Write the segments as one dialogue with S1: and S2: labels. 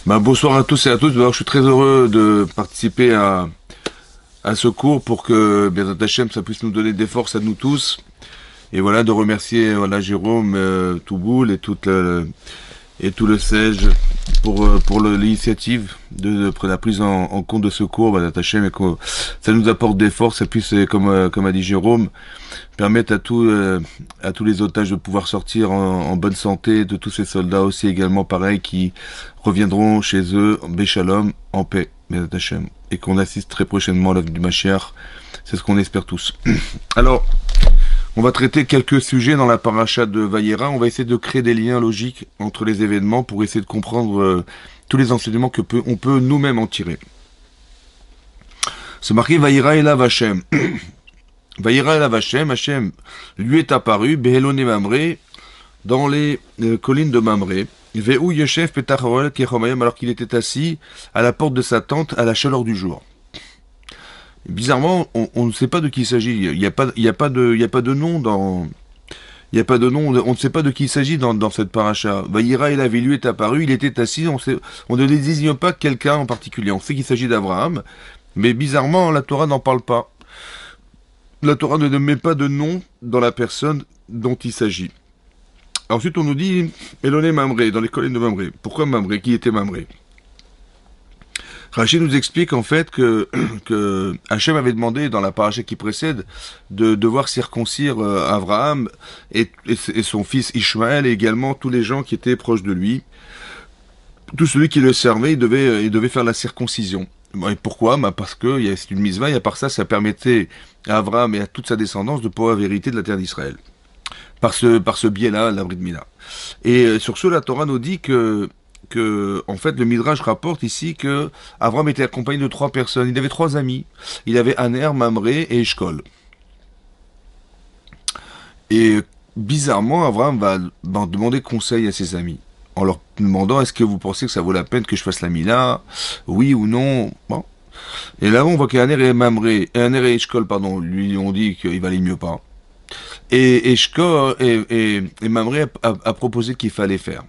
S1: Bonsoir à tous et à toutes. Je suis très heureux de participer à ce cours pour que bien Hachem, ça puisse nous donner des forces à nous tous. Et voilà, de remercier voilà Jérôme, Touboul et et tout le SEJ pour l'initiative de la prise en compte de ce cours, Bezrat Hachem, et que ça nous apporte des forces, ça puisse, comme a dit Jérôme, permettre à tous les otages de pouvoir sortir en bonne santé, de tous ces soldats aussi également pareil qui reviendront chez eux en Béchalom, en paix, Bezrat Hachem, et qu'on assiste très prochainement à la venue du Mashiach. C'est ce qu'on espère tous. Alors, on va traiter quelques sujets dans la paracha de Vayera. On va essayer de créer des liens logiques entre les événements pour essayer de comprendre tous les enseignements on peut nous-mêmes en tirer. C'est marqué Vayera elav Hashem. Vayera elav Hashem. Hashem lui est apparu, Behelone Mamré, dans les collines de Mamré. Ve'u Yeshef Petach Orel Kechomayim, alors qu'il était assis à la porte de sa tente à la chaleur du jour. Bizarrement, on ne sait pas de qui il s'agit. Il n'y a pas, il y a pas de, il y a pas de nom dans, il y a pas de nom. On ne sait pas de qui il s'agit dans cette paracha. Vayera et lui est apparu. Il était assis. On ne désigne pas quelqu'un en particulier. On sait qu'il s'agit d'Abraham, mais bizarrement, la Torah n'en parle pas. La Torah ne met pas de nom dans la personne dont il s'agit. Ensuite, on nous dit Eloné Mamré dans les collines de Mamré. Pourquoi Mamré? Qui était Mamré? Rachid nous explique en fait que Hachem avait demandé dans la paracha qui précède de devoir circoncire Abraham et son fils Ishmaël et également tous les gens qui étaient proches de lui. Tout celui qui le servait, il devait faire la circoncision. Et pourquoi? Parce que c'est une mitzvah et à part ça, ça permettait à Abraham et à toute sa descendance de pouvoir hériter de la terre d'Israël. Par ce biais-là, la Brit Mila. Et sur ce, la Torah nous dit en fait, le Midrash rapporte ici que Avram était accompagné de 3 personnes. Il avait 3 amis. Il avait Aner, Mamré et Eshkol. Et bizarrement, Avram va demander conseil à ses amis, en leur demandant est-ce que vous pensez que ça vaut la peine que je fasse la Mila? Oui ou non? Bon. Et là, on voit qu'Aner et Aner et Eshkol, pardon, lui ont dit qu'il valait mieux pas. Et Eshkol et Mamré a proposé qu'il fallait faire.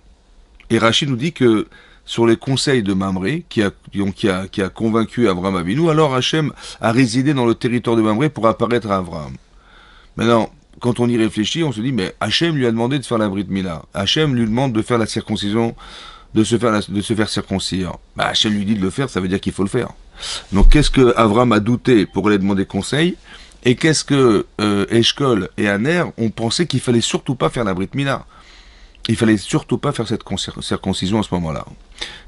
S1: Et Rachid nous dit que sur les conseils de Mamré, qui a convaincu Abraham Avinu, alors Hachem a résidé dans le territoire de Mamré pour apparaître à Abraham. Maintenant, quand on y réfléchit, on se dit, mais Hachem lui a demandé de faire la Brit Mila. Hachem lui demande de faire la circoncision, de se faire circoncire. Hachem lui dit de le faire, ça veut dire qu'il faut le faire. Donc qu'est-ce que Abraham a douté pour aller demander conseil? Et qu'est-ce que Eshkol et Aner ont pensé qu'il fallait surtout pas faire la Brit Mila? Il fallait surtout pas faire cette circoncision à ce moment-là.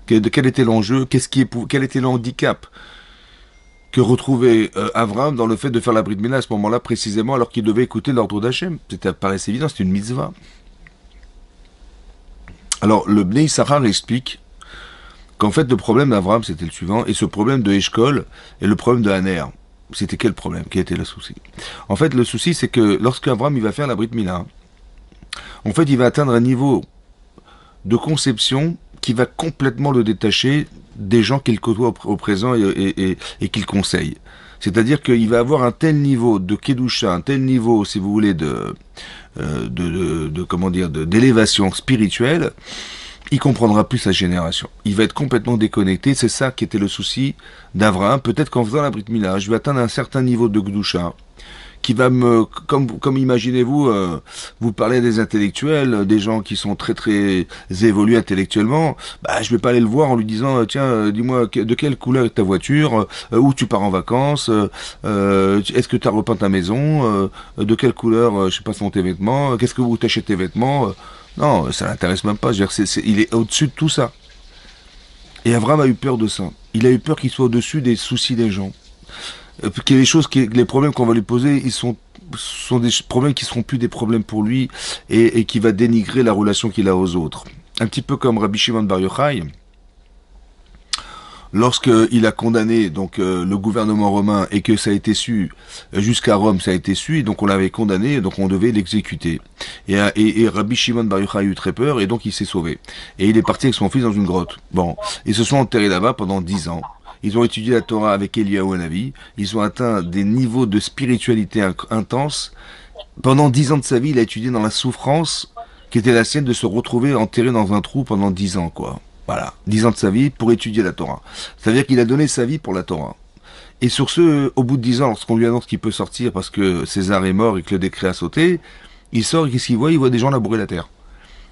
S1: Quel était l'enjeu? Quel était le handicap que retrouvait Abraham dans le fait de faire la Brit Mila à ce moment-là précisément alors qu'il devait écouter l'ordre d'Hachem? C'était paraissait évident, c'était une mitzvah. Alors le Bnei Issachar explique qu'en fait le problème d'Abraham c'était le suivant, et ce problème de Eshkol et le problème de Haner. C'était quel problème? Quel était le souci? En fait le souci c'est que lorsque Abraham il va faire la Brit Mila, en fait, il va atteindre un niveau de conception qui va complètement le détacher des gens qu'il côtoie au présent et qu'il conseille. C'est-à-dire qu'il va avoir un tel niveau de kedusha, un tel niveau, si vous voulez, comment dire, d'élévation spirituelle, il comprendra plus sa génération. Il va être complètement déconnecté. C'est ça qui était le souci d'Abraham. Peut-être qu'en faisant la Brit Mila, je vais atteindre un certain niveau de kedusha qui va comme imaginez-vous, vous parlez des intellectuels, des gens qui sont très très évolués intellectuellement, je vais pas aller le voir en lui disant tiens, dis-moi de quelle couleur est ta voiture, où tu pars en vacances, est-ce que tu as repeint ta maison, de quelle couleur, je sais pas, sont tes vêtements, qu'est-ce que vous t'achetez tes vêtements, non, ça l'intéresse même pas, je veux dire, il est au-dessus de tout ça. Et Abraham a eu peur de ça. Il a eu peur qu'il soit au-dessus des soucis des gens. Que les problèmes qu'on va lui poser, sont des problèmes qui seront plus des problèmes pour lui et qui va dénigrer la relation qu'il a aux autres. Un petit peu comme Rabbi Shimon Bar Yochai, lorsqu'il a condamné donc le gouvernement romain et que ça a été su jusqu'à Rome, ça a été su, et donc on l'avait condamné, donc on devait l'exécuter. Et Rabbi Shimon Bar Yochai a eu très peur et donc il s'est sauvé. Et il est parti avec son fils dans une grotte. Bon, ils se sont enterrés là-bas pendant 10 ans. Ils ont étudié la Torah avec Eliyahu Hanavi. Ils ont atteint des niveaux de spiritualité intenses. Pendant 10 ans de sa vie, il a étudié dans la souffrance qui était la sienne de se retrouver enterré dans un trou pendant 10 ans, quoi. Voilà, 10 ans de sa vie pour étudier la Torah. C'est-à-dire qu'il a donné sa vie pour la Torah. Et sur ce, au bout de 10 ans, lorsqu'on lui annonce qu'il peut sortir parce que César est mort et que le décret a sauté, il sort et qu'est-ce qu'il voit? Il voit des gens labourer la terre.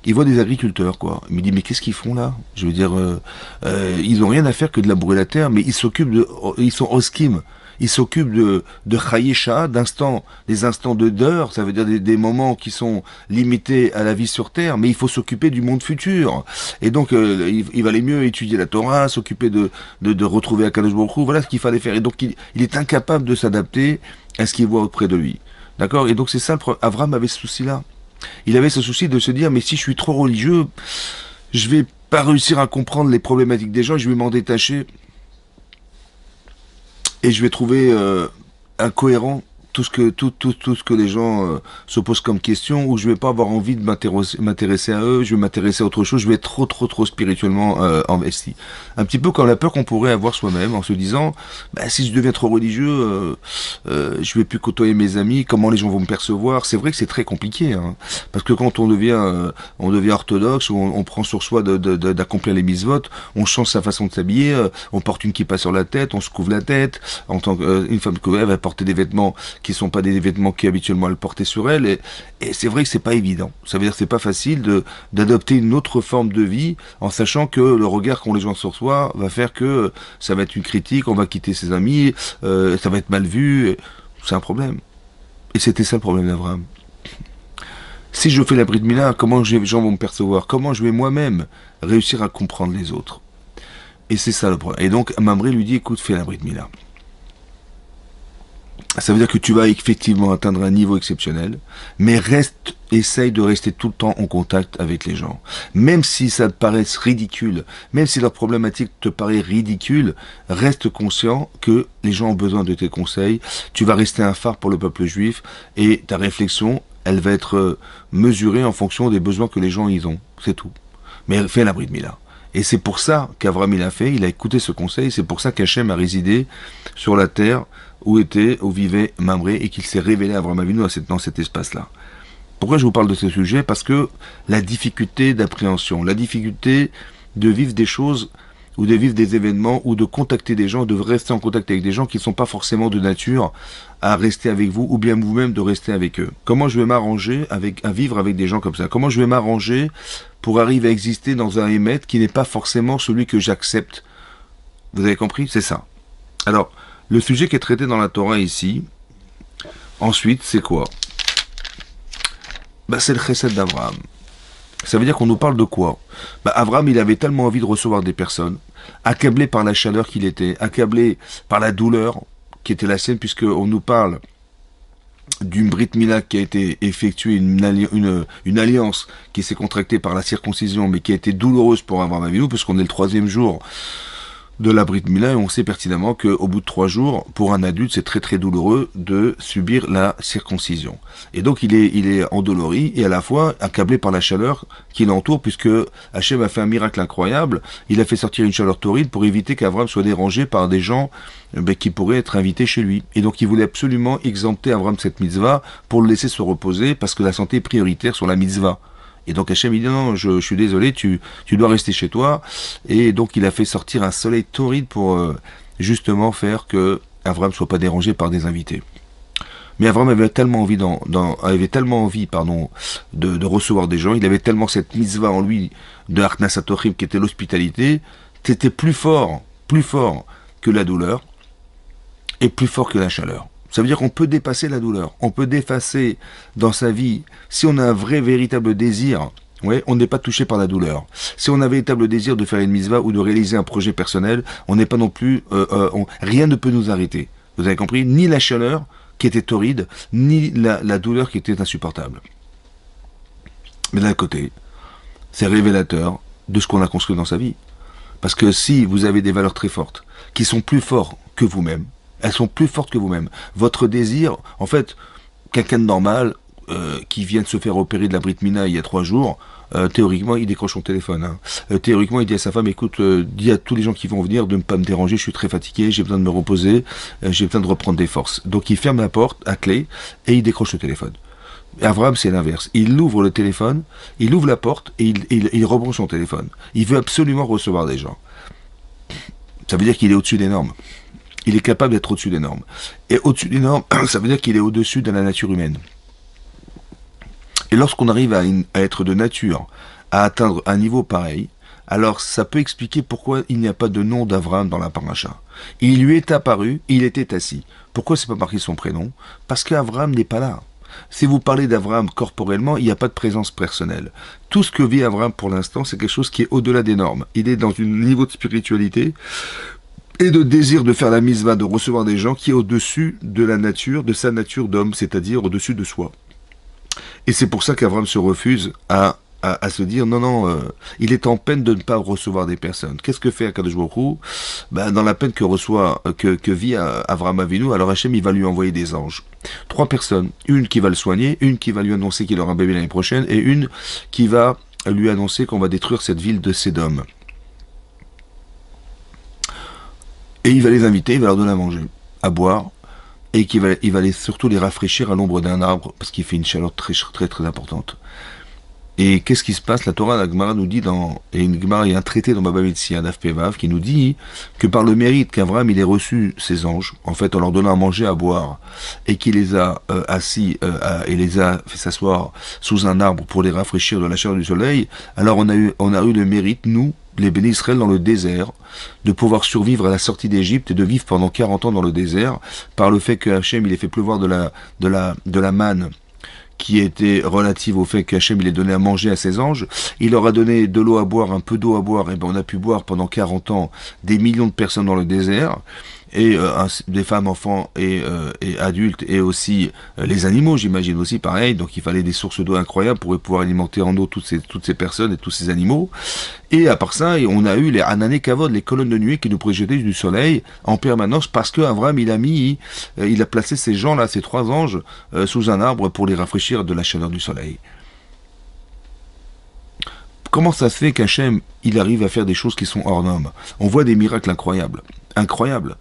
S1: Il voit des agriculteurs, quoi. Il me dit, mais qu'est-ce qu'ils font là? Je veux dire, ils ont rien à faire que de labourer la terre, mais ils s'occupent de, ils sont oskim. Ils s'occupent de chayesha, d'instants, des instants d'heures, ça veut dire des moments qui sont limités à la vie sur terre, mais il faut s'occuper du monde futur. Et donc, il valait mieux étudier la Torah, s'occuper de retrouver Akadosh Baruch Hu, voilà ce qu'il fallait faire. Et donc, il est incapable de s'adapter à ce qu'il voit auprès de lui. D'accord? Et donc, c'est ça, Avram avait ce souci-là. Il avait ce souci de se dire, mais si je suis trop religieux, je vais pas réussir à comprendre les problématiques des gens, je vais m'en détacher et je vais trouver incohérent tout ce que les gens se posent comme question, ou je vais pas avoir envie de m'intéresser à eux, je vais m'intéresser à autre chose, je vais être trop spirituellement investi. Un petit peu comme la peur qu'on pourrait avoir soi-même en se disant, bah, si je deviens trop religieux, je vais plus côtoyer mes amis, comment les gens vont me percevoir. C'est vrai que c'est très compliqué, hein, parce que quand on devient orthodoxe, ou on prend sur soi d'accomplir les mitzvot, on change sa façon de s'habiller, on porte une kippa sur la tête, on se couvre la tête, en tant qu'une femme couverte, elle va porter des vêtements qui sont pas des vêtements qui habituellement elle portait sur elle, et c'est vrai que c'est pas évident. Ça veut dire que c'est pas facile d'adopter une autre forme de vie en sachant que le regard qu'ont les gens sur soi va faire que ça va être une critique, on va quitter ses amis, ça va être mal vu, c'est un problème. Et c'était ça le problème d'Abraham. Si je fais la Brit Mila, comment les gens vont me percevoir? Comment je vais moi-même réussir à comprendre les autres? Et c'est ça le problème. Et donc Mamré lui dit, écoute, fais la Brit Mila. Ça veut dire que tu vas effectivement atteindre un niveau exceptionnel, mais essaye de rester tout le temps en contact avec les gens. Même si ça te paraît ridicule, même si leur problématique te paraît ridicule, reste conscient que les gens ont besoin de tes conseils, tu vas rester un phare pour le peuple juif, et ta réflexion, elle va être mesurée en fonction des besoins que les gens y ont. C'est tout. Mais fais la Brit Mila. Et c'est pour ça qu'Avram il a fait, il a écouté ce conseil, c'est pour ça qu'Hachem a résidé sur la terre où vivait Mamré, et qu'il s'est révélé à Avram Avinu dans cet espace-là. Pourquoi je vous parle de ce sujet? Parce que la difficulté d'appréhension, la difficulté de vivre des choses, ou de vivre des événements, ou de contacter des gens, de rester en contact avec des gens qui ne sont pas forcément de nature à rester avec vous, ou bien vous-même de rester avec eux. Comment je vais m'arranger à vivre avec des gens comme ça? Comment je vais m'arranger pour arriver à exister dans un émet qui n'est pas forcément celui que j'accepte? Vous avez compris? C'est ça. Alors, le sujet qui est traité dans la Torah ici, ensuite, c'est quoi? Bah, c'est le chesed d'Abraham. Ça veut dire qu'on nous parle de quoi? Bah, Abraham, il avait tellement envie de recevoir des personnes, accablé par la chaleur qu'il était, accablé par la douleur qui était la sienne, puisqu'on nous parle d'une Brit Mila qui a été effectuée, une alliance qui s'est contractée par la circoncision, mais qui a été douloureuse pour Abraham Avinu, puisqu'on est le 3e jour de la Brit Mila, et on sait pertinemment qu'au bout de 3 jours, pour un adulte, c'est très douloureux de subir la circoncision. Et donc il est endolori et à la fois accablé par la chaleur qui l'entoure, puisque Hachem a fait un miracle incroyable. Il a fait sortir une chaleur torride pour éviter qu'Avram soit dérangé par des gens qui pourraient être invités chez lui. Et donc il voulait absolument exempter Avram de cette mitzvah pour le laisser se reposer, parce que la santé est prioritaire sur la mitzvah. Et donc Hachem il dit non, je suis désolé, tu dois rester chez toi. Et donc il a fait sortir un soleil torride pour justement faire que Avram soit pas dérangé par des invités. Mais Avram avait tellement envie de recevoir des gens, il avait tellement cette mitzvah en lui de Harknas HaTorim qui était l'hospitalité, c'était plus fort que la douleur et plus fort que la chaleur. Ça veut dire qu'on peut dépasser la douleur, on peut dépasser dans sa vie, si on a un vrai, véritable désir, ouais, on n'est pas touché par la douleur. Si on a un véritable désir de faire une mitzvah ou de réaliser un projet personnel, on n'est pas non plus, rien ne peut nous arrêter. Vous avez compris? Ni la chaleur qui était torride, ni la douleur qui était insupportable. Mais d'un côté, c'est révélateur de ce qu'on a construit dans sa vie. Parce que si vous avez des valeurs très fortes, qui sont plus fortes que vous-même, elles sont plus fortes que vous-même. Votre désir, en fait, quelqu'un de normal, qui vient de se faire opérer de la Brit Mila il y a 3 jours, théoriquement, il décroche son téléphone. Hein. Théoriquement, il dit à sa femme, écoute, dis à tous les gens qui vont venir de ne pas me déranger, je suis très fatigué, j'ai besoin de me reposer, j'ai besoin de reprendre des forces. Donc il ferme la porte à clé et il décroche le téléphone. Abraham, c'est l'inverse. Il ouvre le téléphone, il ouvre la porte et il rebranche son téléphone. Il veut absolument recevoir des gens. Ça veut dire qu'il est au-dessus des normes. Il est capable d'être au-dessus des normes. Et au-dessus des normes, ça veut dire qu'il est au-dessus de la nature humaine. Et lorsqu'on arrive à être de nature, à atteindre un niveau pareil, alors ça peut expliquer pourquoi il n'y a pas de nom d'Abraham dans la paracha. Il lui est apparu, il était assis. Pourquoi c'est pas marqué son prénom? Parce qu'Abraham n'est pas là. Si vous parlez d'Abraham corporellement, il n'y a pas de présence personnelle. Tout ce que vit Abraham pour l'instant, c'est quelque chose qui est au-delà des normes. Il est dans un niveau de spiritualité et de désir de faire la mitzvah, de recevoir des gens qui est au-dessus de la nature, de sa nature d'homme, c'est-à-dire au-dessus de soi. Et c'est pour ça qu'Abraham se refuse à se dire non, non, il est en peine de ne pas recevoir des personnes. Qu'est-ce que fait Akadosh Baruch Hu? Ben, dans la peine que vit Abraham Avinu, alors Hachem il va lui envoyer des anges. 3 personnes, une qui va le soigner, une qui va lui annoncer qu'il aura un bébé l'année prochaine, et une qui va lui annoncer qu'on va détruire cette ville de Sédom. Et il va les inviter, il va leur donner à manger, à boire, et il va surtout les rafraîchir à l'ombre d'un arbre, parce qu'il fait une chaleur très, très, très importante. Et qu'est-ce qui se passe? La Torah, la Gemara nous dit il y a un traité dans Baba Metzia, Daf Pevav, qui nous dit que par le mérite qu'Avraham il ait reçu ses anges, en fait en leur donnant à manger, à boire, et qu'il les a et les a fait s'asseoir sous un arbre pour les rafraîchir de la chaleur du soleil, alors on a eu le mérite, nous, les bénis Israël dans le désert, de pouvoir survivre à la sortie d'Égypte et de vivre pendant 40 ans dans le désert, par le fait que Hachem il ait fait pleuvoir de la manne, qui était relative au fait qu'Hachem il ait donné à manger à ses anges, il leur a donné de l'eau à boire, un peu d'eau à boire, et ben on a pu boire pendant 40 ans des millions de personnes dans le désert, et des femmes, enfants et adultes, et aussi les animaux, j'imagine aussi pareil, donc il fallait des sources d'eau incroyables pour pouvoir alimenter en eau toutes ces personnes et tous ces animaux. Et à part ça, on a eu les Anané Kavod, les colonnes de nuée qui nous projetaient du soleil en permanence, parce que Abraham il a placé ces gens-là, ces 3 anges, sous un arbre pour les rafraîchir de la chaleur du soleil. Comment ça se fait qu'Hachem, il arrive à faire des choses qui sont hors normes? On voit des miracles incroyables. Incroyables.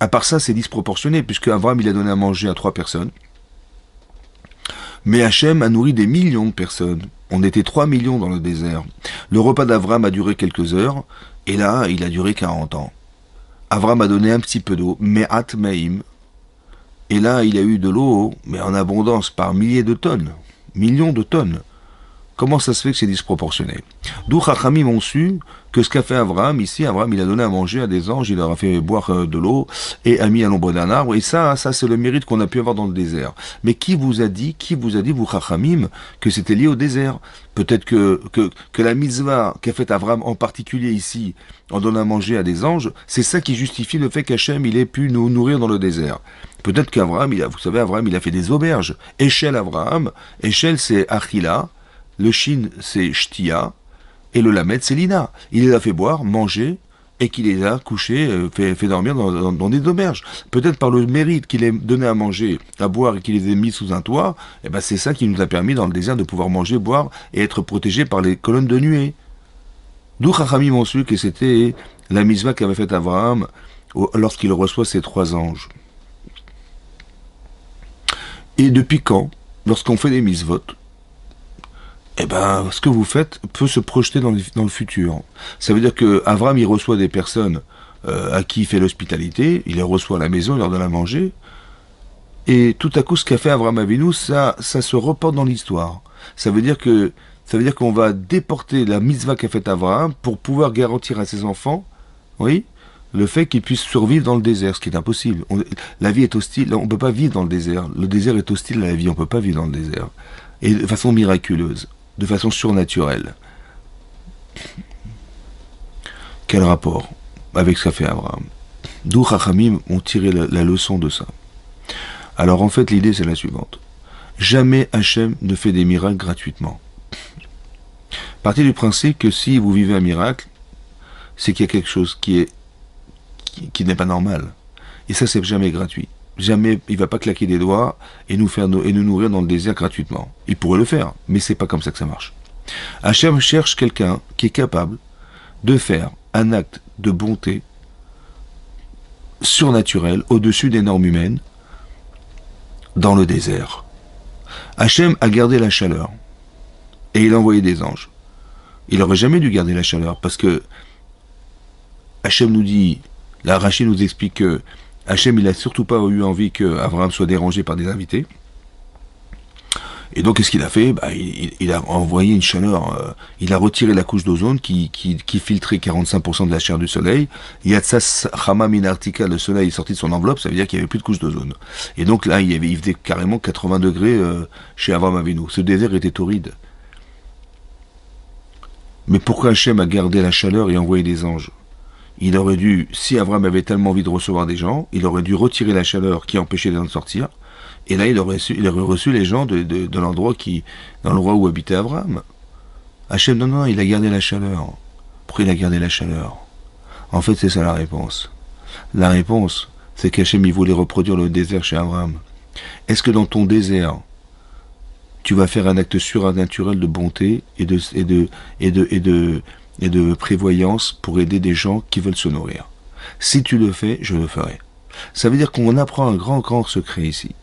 S1: À part ça, c'est disproportionné, puisque Abraham, il a donné à manger à 3 personnes. Mais Hachem a nourri des millions de personnes. On était 3 millions dans le désert. Le repas d'Abraham a duré quelques heures, et là, il a duré 40 ans. Abraham a donné un petit peu d'eau, Me'at Ma'im, et là, il a eu de l'eau, mais en abondance, par milliers de tonnes, millions de tonnes. Comment ça se fait que c'est disproportionné? D'où Chachamim ont su que ce qu'a fait Abraham, ici, Abraham, il a donné à manger à des anges, il leur a fait boire de l'eau, et a mis à l'ombre d'un arbre, et ça c'est le mérite qu'on a pu avoir dans le désert. Mais qui vous a dit, vous Chachamim, que c'était lié au désert? Peut-être que la mitzvah qu'a fait Abraham, en particulier ici, en donnant à manger à des anges, c'est ça qui justifie le fait qu'Hachem, il ait pu nous nourrir dans le désert. Peut-être qu'Abraham, vous savez, Abraham, il a fait des auberges. Échelle Abraham, Échelle c'est Achila, le Shin c'est Shtia, et le Lamed c'est Lina. Il les a fait boire, manger, et qu'il les a couchés, fait dormir dans des auberges. Peut-être par le mérite qu'il ait donné à manger, à boire, et qu'il les ait mis sous un toit, et ben c'est ça qui nous a permis dans le désert de pouvoir manger, boire, et être protégés par les colonnes de nuée. D'où Chachamim ont su que c'était la mitzvah qu'avait faite Abraham lorsqu'il reçoit ces 3 anges. Et depuis quand, lorsqu'on fait des mitzvot, eh ben, ce que vous faites peut se projeter dans le futur. Ça veut dire que Abraham, il reçoit des personnes à qui il fait l'hospitalité, il les reçoit à la maison, il leur donne à manger, et tout à coup, ce qu'a fait Abraham Avinu, ça se reporte dans l'histoire. Ça veut dire qu'on va déporter la mitzvah qu'a faite Abraham pour pouvoir garantir à ses enfants, oui, le fait qu'ils puissent survivre dans le désert, ce qui est impossible. La vie est hostile, on ne peut pas vivre dans le désert. Le désert est hostile à la vie, on ne peut pas vivre dans le désert. Et de façon miraculeuse, de façon surnaturelle. Quel rapport avec ce qu'a fait Abraham? D'où Chachamim ont tiré la leçon de ça. Alors en fait, l'idée c'est la suivante. Jamais Hachem ne fait des miracles gratuitement. Partez du principe que si vous vivez un miracle, c'est qu'il y a quelque chose qui n'est pas normal. Et ça, c'est jamais gratuit. Jamais, il va pas claquer des doigts et nous nourrir dans le désert gratuitement. Il pourrait le faire, mais c'est pas comme ça que ça marche. Hachem cherche quelqu'un qui est capable de faire un acte de bonté surnaturel, au-dessus des normes humaines, dans le désert. Hachem a gardé la chaleur et il a envoyé des anges. Il aurait jamais dû garder la chaleur parce que Hachem nous dit, la Rachid nous explique que Hachem il a surtout pas eu envie que Abraham soit dérangé par des invités. Et donc, qu'est-ce qu'il a fait? Il a envoyé une chaleur, il a retiré la couche d'ozone qui filtrait 45% de la chair du soleil. Yatsas Chama Minartika, le soleil est sorti de son enveloppe, ça veut dire qu'il n'y avait plus de couche d'ozone. Et donc là, il faisait carrément 80 degrés chez Avraham Avinu. Ce désert était torride. Mais pourquoi Hachem a gardé la chaleur et envoyé des anges? Il aurait dû, si Avraham avait tellement envie de recevoir des gens, il aurait dû retirer la chaleur qui empêchait les gens de sortir. Et là, il aurait reçu les gens de l'endroit dans l'endroit où habitait Abraham. Hachem, non, il a gardé la chaleur. Pourquoi il a gardé la chaleur? En fait, c'est ça la réponse. La réponse, c'est qu'Hachem, il voulait reproduire le désert chez Abraham. Est-ce que dans ton désert, tu vas faire un acte surnaturel de bonté et de prévoyance pour aider des gens qui veulent se nourrir? Si tu le fais, je le ferai. Ça veut dire qu'on apprend un grand secret ici.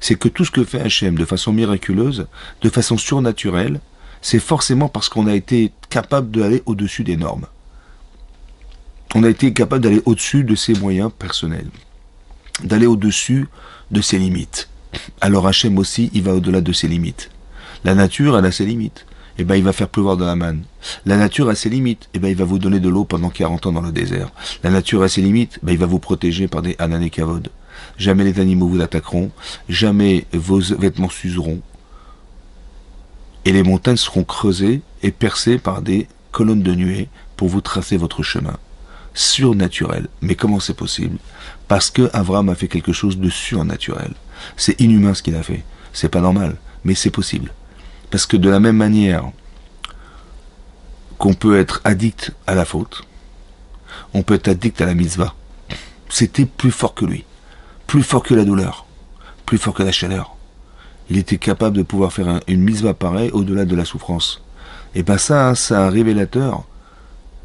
S1: C'est que tout ce que fait Hachem de façon miraculeuse, de façon surnaturelle, c'est forcément parce qu'on a été capable d'aller au-dessus des normes. On a été capable d'aller au-dessus de ses moyens personnels, d'aller au-dessus de ses limites. Alors Hachem aussi, il va au-delà de ses limites. La nature, elle a ses limites. Eh ben, il va faire pleuvoir de la manne. La nature a ses limites. Eh ben, il va vous donner de l'eau pendant 40 ans dans le désert. La nature a ses limites. Ben, il va vous protéger par des Hanan et Kavod. Jamais les animaux vous attaqueront. Jamais vos vêtements s'useront. Et les montagnes seront creusées et percées par des colonnes de nuée pour vous tracer votre chemin. Surnaturel. Mais comment c'est possible? Parce que Abraham a fait quelque chose de surnaturel. C'est inhumain ce qu'il a fait. C'est pas normal. Mais c'est possible. Parce que de la même manière qu'on peut être addict à la faute, on peut être addict à la mitzvah. C'était plus fort que lui, plus fort que la douleur, plus fort que la chaleur. Il était capable de pouvoir faire une mitzvah pareille au-delà de la souffrance. Et bien ça, c'est un révélateur,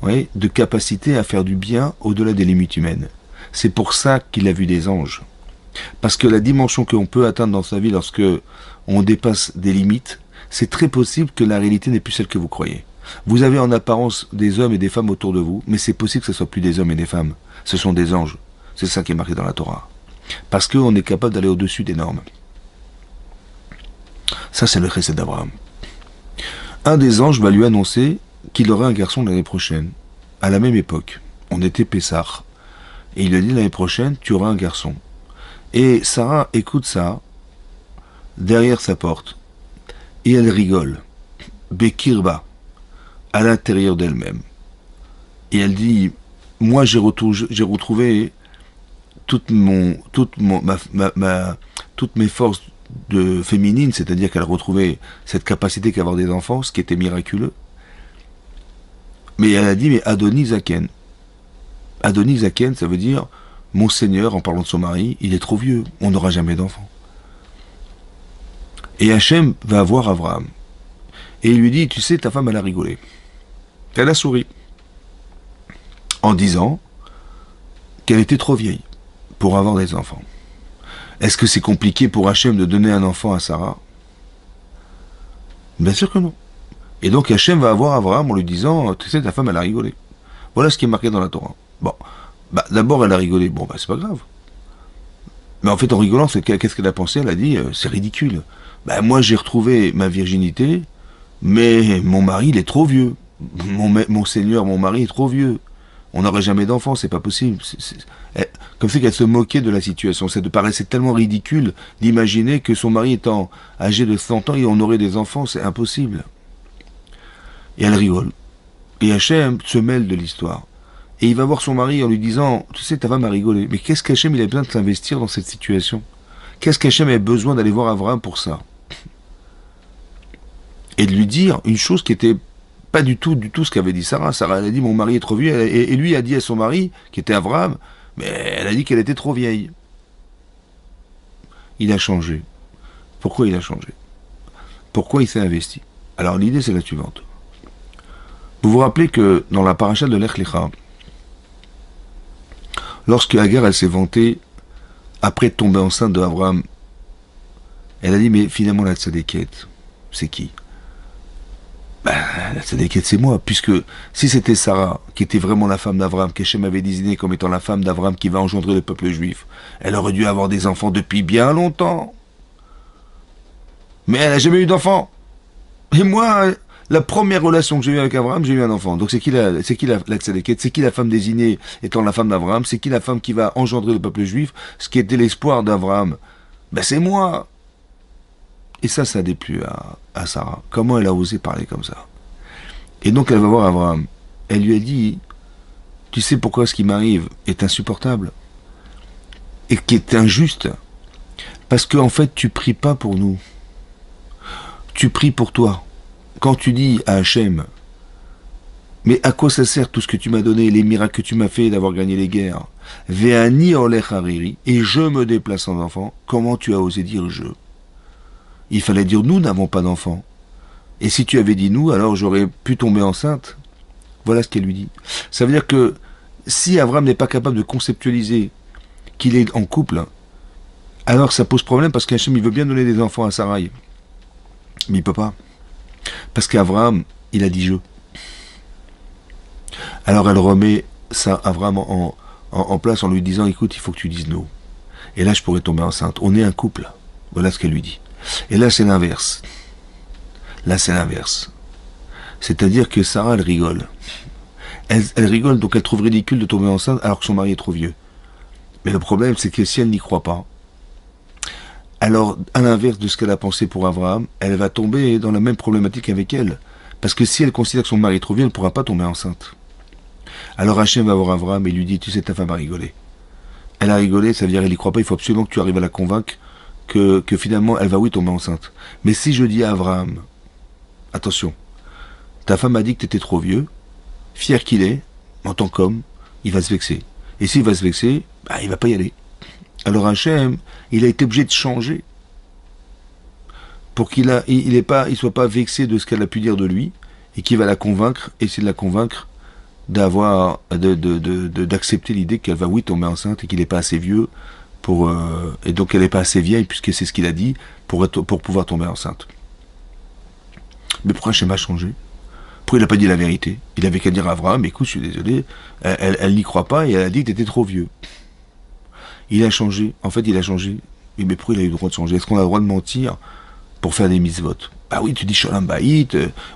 S1: oui, de capacité à faire du bien au-delà des limites humaines. C'est pour ça qu'il a vu des anges. Parce que la dimension qu'on peut atteindre dans sa vie lorsque on dépasse des limites, c'est très possible que la réalité n'est plus celle que vous croyez. Vous avez en apparence des hommes et des femmes autour de vous, mais c'est possible que ce ne soit plus des hommes et des femmes. Ce sont des anges. C'est ça qui est marqué dans la Torah. Parce qu'on est capable d'aller au-dessus des normes. Ça, c'est le chesed d'Abraham. Un des anges va lui annoncer qu'il aurait un garçon l'année prochaine, à la même époque. On était Pessah. Et il lui a dit l'année prochaine, tu auras un garçon. Et Sarah écoute ça, derrière sa porte. Et elle rigole, Bekirba, à l'intérieur d'elle-même. Et elle dit, moi j'ai retrouvé toutes mes forces féminines, c'est-à-dire qu'elle a retrouvé cette capacité qu'avoir des enfants, ce qui était miraculeux. Mais elle a dit, mais Adoni Zaken. Adoni Zaken, ça veut dire, mon Seigneur, en parlant de son mari, il est trop vieux, on n'aura jamais d'enfants. Et Hachem va voir Abraham. Et il lui dit, tu sais, ta femme, elle a rigolé. Elle a souri. En disant qu'elle était trop vieille pour avoir des enfants. Est-ce que c'est compliqué pour Hachem de donner un enfant à Sarah? Bien sûr que non. Et donc Hachem va voir Abraham en lui disant, tu sais, ta femme, elle a rigolé. Voilà ce qui est marqué dans la Torah. Bon, d'abord, elle a rigolé. Bon, c'est pas grave. Mais en fait, en rigolant, qu'est-ce qu'elle a pensé? Elle a dit, c'est ridicule. Moi, j'ai retrouvé ma virginité, mais mon mari, il est trop vieux. Mon Seigneur, mon mari est trop vieux. On n'aurait jamais d'enfants, c'est pas possible. Comme si qu'elle se moquait de la situation. Ça te paraissait tellement ridicule d'imaginer que son mari étant âgé de 100 ans, et on aurait des enfants, c'est impossible. Et elle rigole. Et Hachem se mêle de l'histoire. Et il va voir son mari en lui disant, tu sais, ta femme a rigolé. Mais qu'est-ce qu'Hachem, il a besoin de s'investir dans cette situation? Qu'est-ce qu'Hachem a besoin d'aller voir Abraham pour ça? Et de lui dire une chose qui était pas du tout ce qu'avait dit Sarah. Sarah, elle a dit, mon mari est trop vieux. Et lui a dit à son mari, qui était Abraham, mais elle a dit qu'elle était trop vieille. Il a changé. Pourquoi il a changé? Pourquoi il s'est investi? Alors l'idée, c'est la suivante. Vous vous rappelez que dans la paracha de Lech Lecha, lorsque Agar, elle s'est vantée, après de tomber enceinte d'Abraham, Elle a dit, mais finalement, la tzadéket, c'est qui? Ben, la tzadéket, c'est moi, puisque si c'était Sarah, qui était vraiment la femme d'Abraham, qu'Hachem avait désigné comme étant la femme d'Abraham qui va engendrer le peuple juif, elle aurait dû avoir des enfants depuis bien longtemps. Mais elle n'a jamais eu d'enfant. Et moi, la première relation que j'ai eue avec Abraham, j'ai eu un enfant. Donc c'est qui la tzadéket? C'est qui la femme désignée étant la femme d'Abraham? C'est qui la femme qui va engendrer le peuple juif? Ce qui était l'espoir d'Abraham. Ben c'est moi. Et ça a déplu à Sarah. Comment elle a osé parler comme ça? Et donc elle va voir Abraham. Elle lui a dit, tu sais pourquoi ce qui m'arrive est insupportable et qui est injuste? Parce qu'en fait, tu pries pas pour nous. Tu pries pour toi. Quand tu dis à Hachem, mais à quoi ça sert tout ce que tu m'as donné, les miracles que tu m'as fait d'avoir gagné les guerres? Ve'ani olech hariri, et je me déplace en enfant. Comment tu as osé dire je? Il fallait dire nous n'avons pas d'enfants. Et si tu avais dit nous, alors j'aurais pu tomber enceinte. Voilà ce qu'elle lui dit. Ça veut dire que si Abraham n'est pas capable de conceptualiser qu'il est en couple, alors ça pose problème parce qu'Hachem il veut bien donner des enfants à Sarai. Mais il peut pas. Parce qu'Abraham, il a dit je. Alors elle remet ça Abraham en place en lui disant écoute, il faut que tu dises non. Et là je pourrais tomber enceinte. On est un couple. Voilà ce qu'elle lui dit. Et là c'est l'inverse. Là c'est l'inverse. C'est-à-dire que Sarah elle rigole. Elle rigole donc elle trouve ridicule de tomber enceinte alors que son mari est trop vieux. Mais le problème c'est que si elle n'y croit pas, alors à l'inverse de ce qu'elle a pensé pour Abraham, elle va tomber dans la même problématique avec elle. Parce que si elle considère que son mari est trop vieux, elle ne pourra pas tomber enceinte. Alors Hachem va voir Abraham et lui dit, tu sais, ta femme a rigolé. Elle a rigolé, ça veut dire qu'elle n'y croit pas, il faut absolument que tu arrives à la convaincre que finalement elle va oui tomber enceinte. Mais si je dis à Abraham, attention, ta femme a dit que tu étais trop vieux, fier qu'il est, en tant qu'homme, il va se vexer. Et s'il va se vexer, bah, il va pas y aller. Alors Hachem, il a été obligé de changer pour il soit pas vexé de ce qu'elle a pu dire de lui et qu'il va la convaincre, essayer de la convaincre d'accepter l'idée qu'elle va oui tomber enceinte et qu'il n'est pas assez vieux et donc elle n'est pas assez vieille puisque c'est ce qu'il a dit pour pouvoir tomber enceinte. Mais pourquoi Hachem a changé? Pourquoi il n'a pas dit la vérité? Il avait qu'à dire à Abraham, écoute, je suis désolé, elle n'y croit pas et elle a dit que tu étais trop vieux. Il a changé. En fait, il a changé. Mais pourquoi il a eu le droit de changer? Est-ce qu'on a le droit de mentir pour faire des mitzvot? Ah oui, tu dis Shalom Bayit,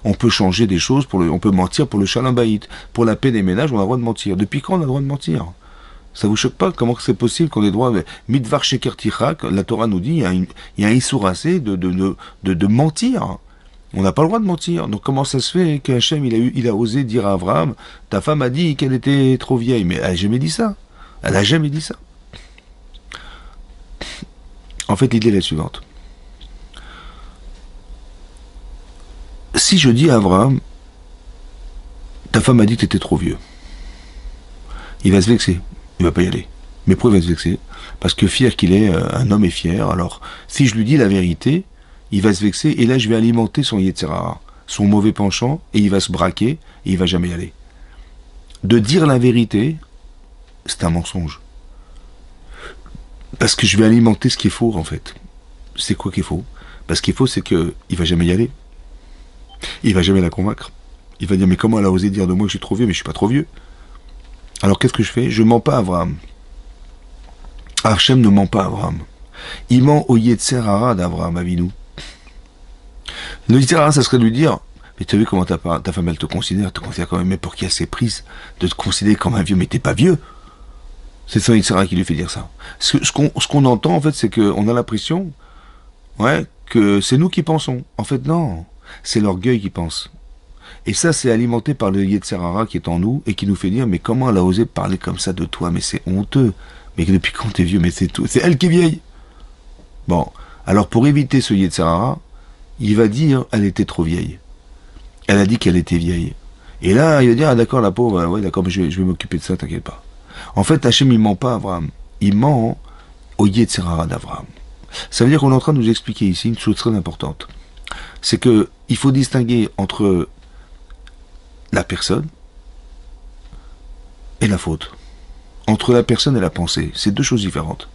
S1: on peut changer des choses, on peut mentir pour le Shalom Bayit. Pour la paix des ménages, on a le droit de mentir. Depuis quand on a le droit de mentir? Ça vous choque pas? Comment c'est possible qu'on ait le droit? Midvar Sheker Tichak, la Torah nous dit, il y a un issouracé de mentir. On n'a pas le droit de mentir. Donc comment ça se fait que Hachem, il a osé dire à Abraham, ta femme a dit qu'elle était trop vieille, mais elle n'a jamais dit ça. Elle n'a jamais dit ça. En fait, l'idée est la suivante. Si je dis à Abraham, ta femme a dit que tu étais trop vieux, il va se vexer, il va pas y aller. Mais pourquoi il va se vexer? Parce que fier qu'il est, un homme est fier, alors si je lui dis la vérité, il va se vexer, et là je vais alimenter son Yetzirah, son mauvais penchant, et il va se braquer, et il va jamais y aller. De dire la vérité, c'est un mensonge. Parce que je vais alimenter ce qui est faux, en fait. C'est quoi qui est faux? Parce qu'il faut, c'est que il va jamais y aller. Il va jamais la convaincre. Il va dire, mais comment elle a osé dire de moi que je suis trop vieux? Mais je suis pas trop vieux. Alors qu'est-ce que je fais? Je mens pas à Abraham. Hachem ne ment pas à Abraham. Il ment au Yetzirah d'Abraham Avinu. Le Yetzirah, ça serait de lui dire, mais tu as vu comment ta femme, elle te considère quand même, mais pour qui elle s'est prise de te considérer comme un vieux, mais t'es pas vieux. C'est son Yetzirah qui lui fait dire ça. Ce qu'on entend, en fait, c'est qu'on a l'impression, ouais, que c'est nous qui pensons. En fait, non. C'est l'orgueil qui pense. Et ça, c'est alimenté par le Yetzirah qui est en nous et qui nous fait dire, mais comment elle a osé parler comme ça de toi? Mais c'est honteux. Mais depuis quand t'es vieux? Mais c'est tout. C'est elle qui est vieille. Bon. Alors, pour éviter ce Yetzirah, il va dire, elle était trop vieille. Elle a dit qu'elle était vieille. Et là, il va dire, ah d'accord, la pauvre, ouais, d'accord, mais je vais m'occuper de ça, t'inquiète pas. En fait, Hachem, il ment pas à Abraham. Il ment au Yetzirah d'Abraham. Ça veut dire qu'on est en train de nous expliquer ici une chose très importante. C'est que il faut distinguer entre la personne et la faute. Entre la personne et la pensée. C'est deux choses différentes.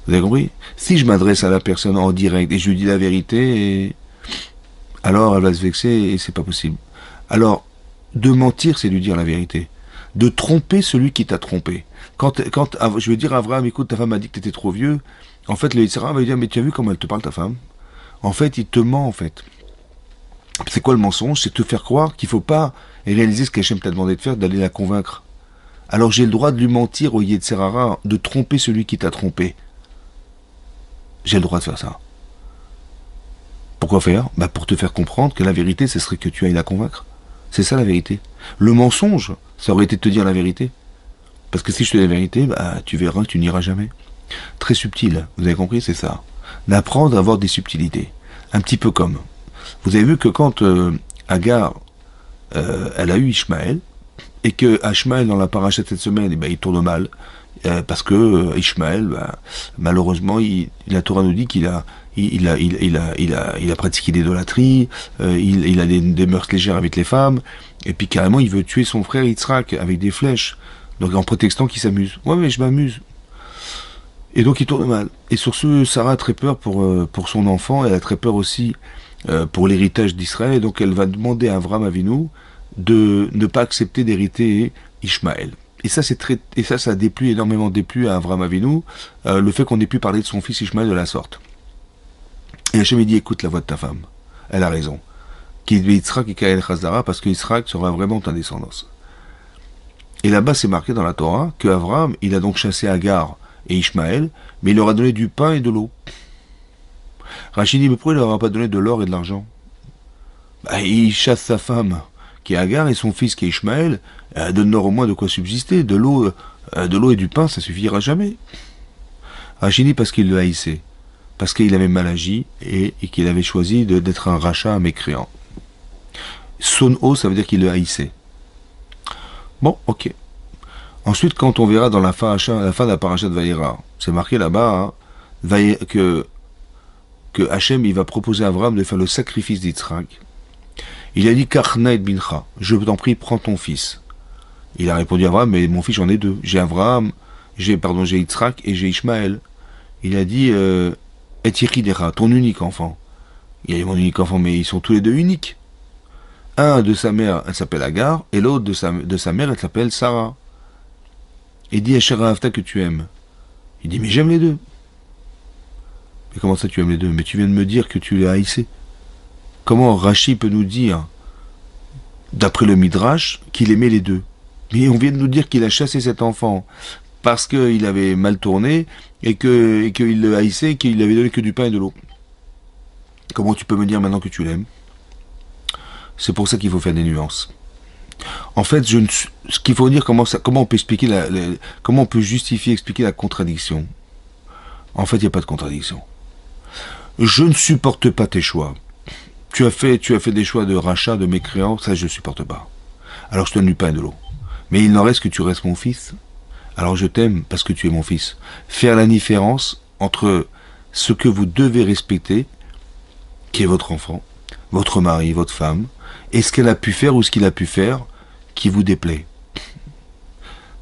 S1: Vous avez compris? Si je m'adresse à la personne en direct et je lui dis la vérité, alors elle va se vexer et c'est pas possible. Alors, de mentir, c'est lui dire la vérité. De tromper celui qui t'a trompé. Quand je vais dire à Abraham, écoute, ta femme m'a dit que t'étais trop vieux, en fait, le Yitzhara va lui dire, mais tu as vu comment elle te parle, ta femme? En fait, il te ment, en fait. C'est quoi le mensonge? C'est te faire croire qu'il faut pas réaliser ce qu'Hachem t'a demandé de faire, d'aller la convaincre. Alors j'ai le droit de lui mentir au Yetzirara, de tromper celui qui t'a trompé. J'ai le droit de faire ça. Pourquoi faire? Bah pour te faire comprendre que la vérité, ce serait que tu ailles la convaincre. C'est ça la vérité. Le mensonge, ça aurait été de te dire la vérité. Parce que si je te dis la vérité, bah tu verras que tu n'iras jamais. Très subtil, vous avez compris, c'est ça. D'apprendre à avoir des subtilités. Un petit peu comme. Vous avez vu que quand Agar, elle a eu Ishmaël, et que Ishmaël dans la paracha de cette semaine, eh ben, il tourne mal, parce que Ishmaël, bah, malheureusement, la Torah nous dit qu'il a pratiqué l'idolâtrie, il a des mœurs légères avec les femmes, et puis carrément il veut tuer son frère Yitzhak avec des flèches, donc en prétextant qu'il s'amuse. Ouais, mais je m'amuse. Et donc il tourne mal. Et sur ce, Sarah a très peur pour son enfant, elle a très peur aussi pour l'héritage d'Israël, et donc elle va demander à Avram Avinu de ne pas accepter d'hériter Ishmaël. Et ça, ça a déplu, énormément déplu à Avram Avinu, le fait qu'on ait pu parler de son fils Ishmaël de la sorte. Et Hachem dit, écoute la voix de ta femme. Elle a raison. Qu'il Yitzhak et Kael Chazara, parce que Yitzhak sera vraiment ta descendance. Et là-bas, c'est marqué dans la Torah que Avram, il a donc chassé Agar et Ishmaël, mais il leur a donné du pain et de l'eau. Rachid dit, mais pourquoi il leur a pas donné de l'or et de l'argent? Bah, il chasse sa femme, qui est Agar, et son fils, qui est Ishmaël, donne-leur au moins de quoi subsister. De l'eau et du pain, ça suffira jamais. Rachid dit parce qu'il le haïssait, parce qu'il avait mal agi, et qu'il avait choisi d'être un rachat mécréant. Son o, ça veut dire qu'il le haïssait. Bon, ok. Ensuite, quand on verra dans la fin de la paracha de Vayera, c'est marqué là-bas hein, que Hachem il va proposer à Abraham de faire le sacrifice d'Yitzhak. Il a dit Karna et Bincha, je t'en prie, prends ton fils. Il a répondu à Abraham, mais mon fils j'en ai deux. J'ai j'ai Yitzhak et j'ai Ishmaël. Il a dit Et Yichidera, ton unique enfant. Il a dit mon unique enfant, mais ils sont tous les deux uniques. Un de sa mère, elle s'appelle Agar, et l'autre de sa mère, elle s'appelle Sarah. Il dit Asher Ahavta que tu aimes. Il dit mais j'aime les deux. Mais comment ça tu aimes les deux? Mais tu viens de me dire que tu les haïssais. Comment Rashi peut nous dire, d'après le Midrash, qu'il aimait les deux? Mais on vient de nous dire qu'il a chassé cet enfant parce qu'il avait mal tourné et qu'il le haïssait et qu'il avait donné que du pain et de l'eau. Comment tu peux me dire maintenant que tu l'aimes? C'est pour ça qu'il faut faire des nuances. En fait, ce qu'il faut dire, comment on peut expliquer comment on peut justifier, expliquer la contradiction. En fait, il n'y a pas de contradiction. Je ne supporte pas tes choix. Tu as fait des choix de rachat, de mécréant, ça je ne supporte pas. Alors je te donne du pain et de l'eau. Mais il n'en reste que tu restes mon fils. Alors je t'aime parce que tu es mon fils. Faire la différence entre ce que vous devez respecter, qui est votre enfant, votre mari, votre femme, et ce qu'elle a pu faire ou ce qu'il a pu faire qui vous déplaît.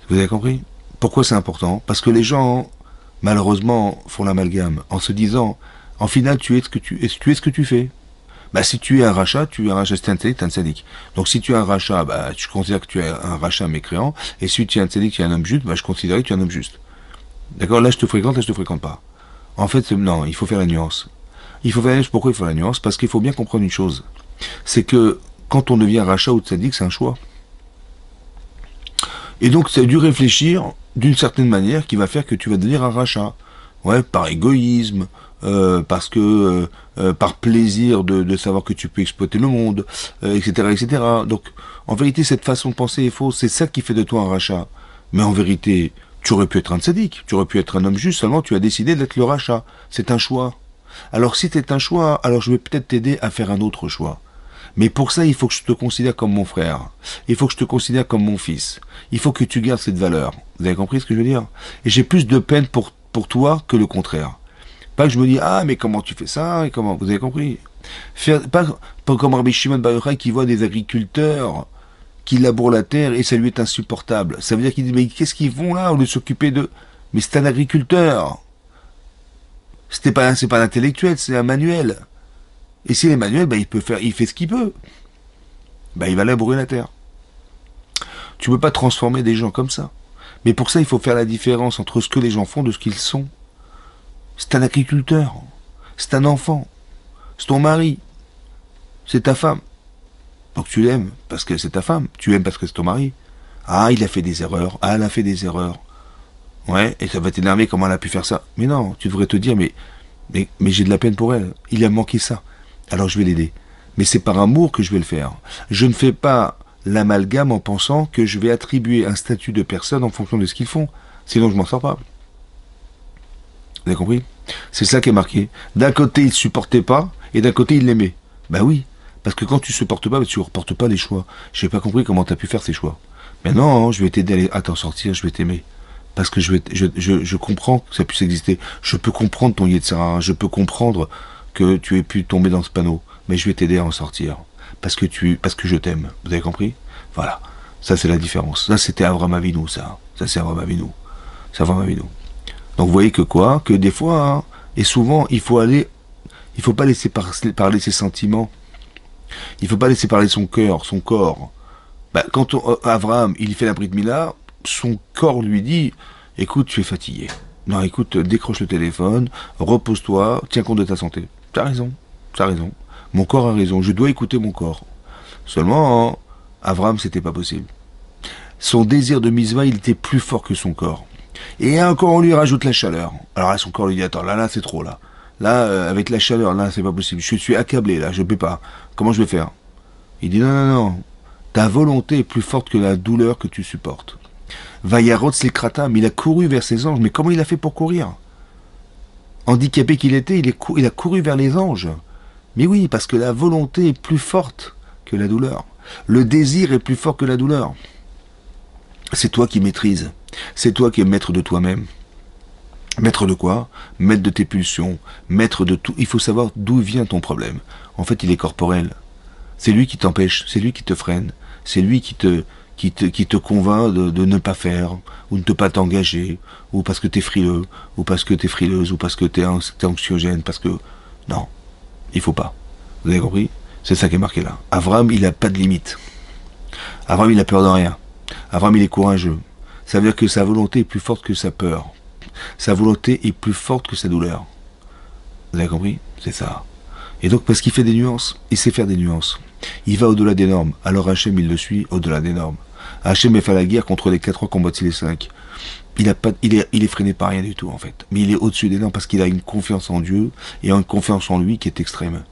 S1: Vous avez compris? Pourquoi c'est important? Parce que les gens, malheureusement, font l'amalgame en se disant, en final, tu es ce que tu fais. Bah, si tu es un rachat, c'est un tzaddik, t'es un tzaddik. Donc si tu es un rachat, bah, je considère que tu es un rachat mécréant, et si tu es un tzaddik, tu es un homme juste, bah, je considère que tu es un homme juste. D'accord? Là, je te fréquente, là, je te fréquente pas. En fait, non, il faut faire la nuance. Pourquoi il faut la nuance? Parce qu'il faut bien comprendre une chose. C'est que, quand on devient rachat ou tzaddik, c'est un choix. Et donc, c'est dû réfléchir d'une certaine manière qui va faire que tu vas devenir un rachat. Ouais, par égoïsme, parce que par plaisir de savoir que tu peux exploiter le monde, etc., etc. Donc, en vérité, cette façon de penser est fausse. C'est ça qui fait de toi un rachat. Mais en vérité, tu aurais pu être un tzaddik, tu aurais pu être un homme juste, seulement tu as décidé d'être le rachat. C'est un choix. Alors, si c'est un choix, alors je vais peut-être t'aider à faire un autre choix. Mais pour ça, il faut que je te considère comme mon frère. Il faut que je te considère comme mon fils. Il faut que tu gardes cette valeur. Vous avez compris ce que je veux dire? Et j'ai plus de peine pour toi que le contraire. Pas que je me dis, ah, mais comment tu fais ça? Et comment? Vous avez compris? Pas comme Rabbi Shimon Bar Yochai qui voit des agriculteurs qui labourent la terre et ça lui est insupportable. Ça veut dire qu'il dit, mais qu'est-ce qu'ils font là au lieu de s'occuper de... Mais c'est un agriculteur. C'est pas l'intellectuel, c'est un manuel. Et s'il est manuel, bah, il fait ce qu'il peut. Bah, il va labourer la terre. Tu peux pas transformer des gens comme ça. Mais pour ça, il faut faire la différence entre ce que les gens font de ce qu'ils sont. C'est un agriculteur. C'est un enfant. C'est ton mari. C'est ta femme. Donc tu l'aimes parce que c'est ta femme. Tu aimes parce que c'est ton mari. Ah, il a fait des erreurs. Ah, elle a fait des erreurs. Ouais, et ça va t'énerver comment elle a pu faire ça. Mais non, tu devrais te dire, mais j'ai de la peine pour elle. Il a manqué ça. Alors je vais l'aider. Mais c'est par amour que je vais le faire. Je ne fais pas l'amalgame en pensant que je vais attribuer un statut de personne en fonction de ce qu'ils font. Sinon, je m'en sors pas. Vous avez compris? C'est ça qui est marqué. D'un côté, il supportait pas, et d'un côté, il l'aimait. Bah oui, parce que quand tu supportes pas, tu ne reportes pas les choix. J'ai pas compris comment tu as pu faire ces choix. Mais non, je vais t'aider à t'en sortir, je vais t'aimer. Parce que je comprends que ça puisse exister. Je peux comprendre ton Yetzirah, je peux comprendre que tu aies pu tomber dans ce panneau. Mais je vais t'aider à en sortir. Parce que je t'aime. Vous avez compris? Voilà. Ça, c'est la différence. Ça, c'était Avraham Avinu, ça. Ça, c'est Avraham Avinu. C'est Avraham Avinu. Donc, vous voyez que quoi? Que des fois, hein, et souvent, il faut pas laisser parler ses sentiments. Il faut pas laisser parler son cœur, son corps. Bah, quand Avraham, il fait la Brit Mila, son corps lui dit, écoute, tu es fatigué. Non, écoute, décroche le téléphone, repose-toi, tiens compte de ta santé. T'as raison, t'as raison. Mon corps a raison, je dois écouter mon corps. Seulement, hein, Avraham, c'était pas possible. Son désir de misva, il était plus fort que son corps. Et encore, on lui rajoute la chaleur. Alors là, son corps lui dit, attends, là, c'est trop, là. Là, avec la chaleur, là, c'est pas possible. Je suis accablé, là, je peux pas. Comment je vais faire? Il dit, non, non, non. Ta volonté est plus forte que la douleur que tu supportes. Vayarot Kratam, il a couru vers ses anges. Mais comment il a fait pour courir? Handicapé qu'il était, il a couru vers les anges. Mais oui, parce que la volonté est plus forte que la douleur. Le désir est plus fort que la douleur. C'est toi qui maîtrises. C'est toi qui es maître de toi-même. Maître de quoi? Maître de tes pulsions. Maître de tout. Il faut savoir d'où vient ton problème. En fait, il est corporel. C'est lui qui t'empêche. C'est lui qui te freine. C'est lui qui te convainc de ne pas faire, ou de ne pas t'engager, ou parce que t'es frileux, ou parce que t'es frileuse, ou parce que t'es anxiogène, parce que... Non, il faut pas. Vous avez compris? C'est ça qui est marqué là. Avraham, il a pas de limite. Avraham, il a peur de rien. Avraham, il est courageux. Ça veut dire que sa volonté est plus forte que sa peur. Sa volonté est plus forte que sa douleur. Vous avez compris? C'est ça. Et donc, parce qu'il fait des nuances, il sait faire des nuances. Il va au-delà des normes. Alors Hachem, il le suit au-delà des normes. Hachem fait la guerre contre les 4 combattit les 5. Il est freiné par rien du tout, en fait. Mais il est au-dessus des normes parce qu'il a une confiance en Dieu et une confiance en lui qui est extrême.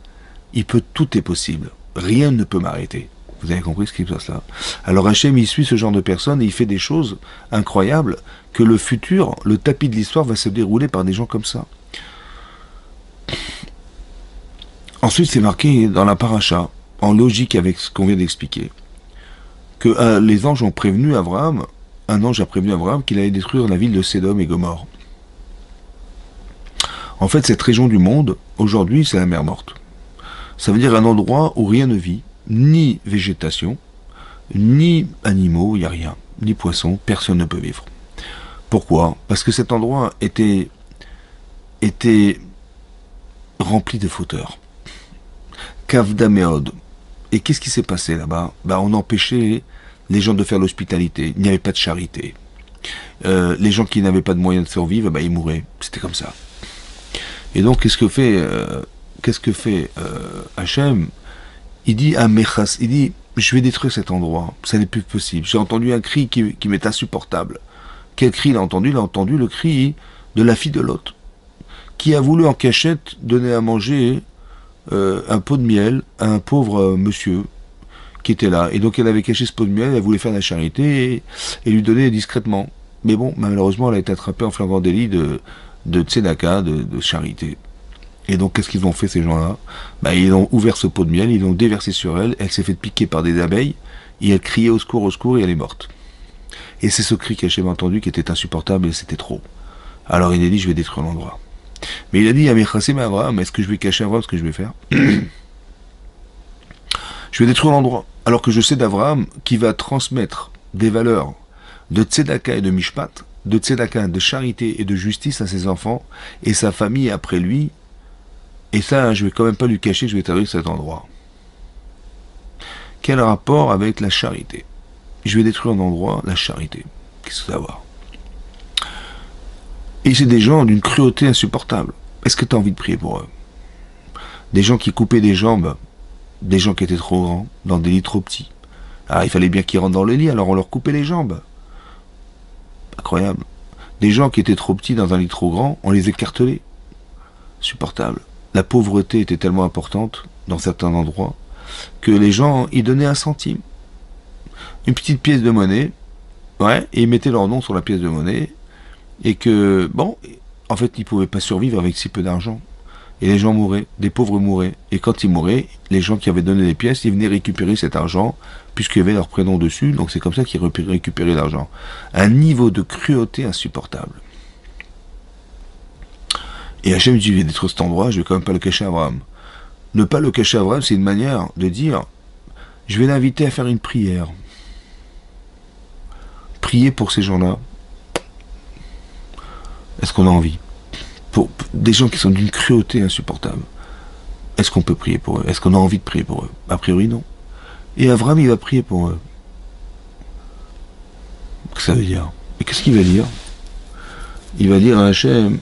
S1: Tout est possible. Rien ne peut m'arrêter. Vous avez compris ce qui se passe là? Alors Hachem, il suit ce genre de personnes et il fait des choses incroyables que le futur, le tapis de l'histoire va se dérouler par des gens comme ça. Ensuite, c'est marqué dans la paracha, en logique avec ce qu'on vient d'expliquer, que les anges ont prévenu Abraham, un ange a prévenu Abraham qu'il allait détruire la ville de Sédom et Gomorre. En fait, cette région du monde, aujourd'hui, c'est la mer morte. Ça veut dire un endroit où rien ne vit, ni végétation, ni animaux, il n'y a rien, ni poissons, personne ne peut vivre. Pourquoi? Parce que cet endroit était rempli de fauteurs. Kavda Meod. Et qu'est-ce qui s'est passé là-bas? On empêchait les gens de faire l'hospitalité. Il n'y avait pas de charité. Les gens qui n'avaient pas de moyens de survivre, ils mouraient. C'était comme ça. Et donc, qu'est-ce que fait Hachem? Il dit à Mechas, il dit, je vais détruire cet endroit. Ça n'est plus possible. J'ai entendu un cri qui m'est insupportable. Quel cri il a entendu? Il a entendu le cri de la fille de Lot, qui a voulu en cachette donner à manger un pot de miel à un pauvre monsieur qui était là. Et donc elle avait caché ce pot de miel, elle voulait faire la charité et lui donner discrètement. Mais bon, malheureusement, elle a été attrapée en flagrant délit de tzedaka, de charité. Et donc, qu'est-ce qu'ils ont fait, ces gens-là? Ils ont ouvert ce pot de miel, ils l'ont déversé sur elle, elle s'est fait piquer par des abeilles, et elle criait au secours, et elle est morte. Et c'est ce cri qu'Hachem a entendu qui était insupportable, et c'était trop. Alors il a dit, je vais détruire l'endroit. Mais il a dit, Amichassim Abraham, est-ce que je vais cacher Abraham ce que je vais faire? Je vais détruire l'endroit. Alors que je sais d'Abraham qui va transmettre des valeurs de tzedaka et de mishpat de tzedaka, de charité et de justice à ses enfants et sa famille après lui. Et ça, je vais quand même pas lui cacher que je vais établir cet endroit. Quel rapport avec la charité? Je vais détruire un endroit, la charité. Qu'est-ce que ça va avoir? Et c'est des gens d'une cruauté insupportable. Est-ce que tu as envie de prier pour eux? Des gens qui coupaient des jambes, des gens qui étaient trop grands, dans des lits trop petits. Alors il fallait bien qu'ils rentrent dans le lit, alors on leur coupait les jambes. Incroyable. Des gens qui étaient trop petits dans un lit trop grand, on les écartelait. Supportable. La pauvreté était tellement importante dans certains endroits que les gens y donnaient 1 centime. Une petite pièce de monnaie, ouais, et ils mettaient leur nom sur la pièce de monnaie, et que, bon, en fait, ils pouvaient pas survivre avec si peu d'argent. Et les gens mouraient, des pauvres mouraient. Et quand ils mouraient, les gens qui avaient donné les pièces, ils venaient récupérer cet argent, puisqu'il y avait leur prénom dessus, donc c'est comme ça qu'ils récupéraient l'argent. Un niveau de cruauté insupportable. Et Hachem dit, je vais détruire cet endroit, je vais quand même pas le cacher à Abraham. Ne pas le cacher à Abraham, c'est une manière de dire, je vais l'inviter à faire une prière. Prier pour ces gens-là. Est-ce qu'on a envie? Pour des gens qui sont d'une cruauté insupportable. Est-ce qu'on peut prier pour eux? Est-ce qu'on a envie de prier pour eux? A priori, non. Et Abraham, il va prier pour eux. Qu'est-ce que ça veut dire? Et qu'est-ce qu'il va dire? Il va dire à Hachem,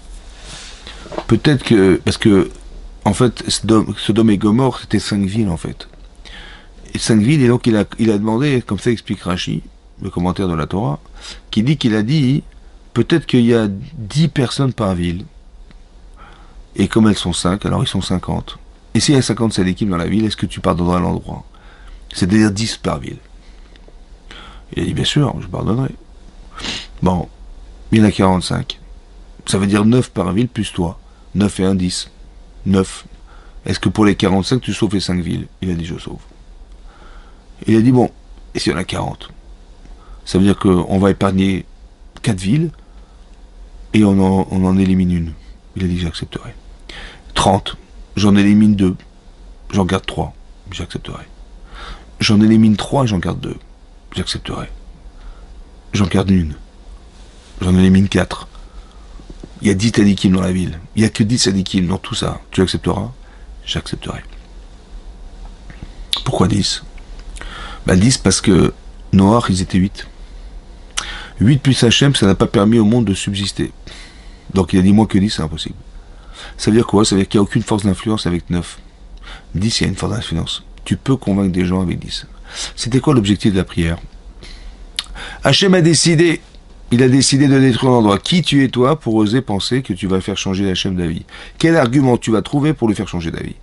S1: peut-être que, parce que, en fait, Sodome et Gomorrhe, c'était 5 villes, en fait. Et 5 villes, et donc il a demandé, comme ça explique Rashi, le commentaire de la Torah, qui dit qu'il a dit, peut-être qu'il y a 10 personnes par ville. Et comme elles sont 5, alors ils sont 50. Et s'il y a 50 tzadikim dans la ville, est-ce que tu pardonneras l'endroit? C'est-à-dire 10 par ville. Il a dit, bien sûr, je pardonnerai. Bon, il y en a 45. Ça veut dire 9 par ville plus toi. 9 et 1, 10. 9. Est-ce que pour les 45, tu sauves les 5 villes? Il a dit, je sauve. Il a dit, bon, et s'il y en a 40? Ça veut dire qu'on va épargner 4 villes et on en élimine une. Il a dit, j'accepterai. 30, j'en élimine 2. J'en garde 3. J'accepterai. J'en élimine 3 et j'en garde 2. J'accepterai. J'en garde une. J'en élimine 4. Il y a 10 tzadikim dans la ville. Il n'y a que 10 tzadikim dans tout ça. Tu accepteras? J'accepterai. Pourquoi 10? 10 parce que Noach, ils étaient 8. 8 plus Hachem, ça n'a pas permis au monde de subsister. Donc il a dit moins que 10, c'est impossible. Ça veut dire quoi? Ça veut dire qu'il n'y a aucune force d'influence avec 9. 10, il y a une force d'influence. Tu peux convaincre des gens avec 10. C'était quoi l'objectif de la prière? Hachem a décidé, il a décidé de détruire l'endroit. Qui tu es toi pour oser penser que tu vas faire changer Hachem d'avis? Quel argument tu vas trouver pour lui faire changer d'avis?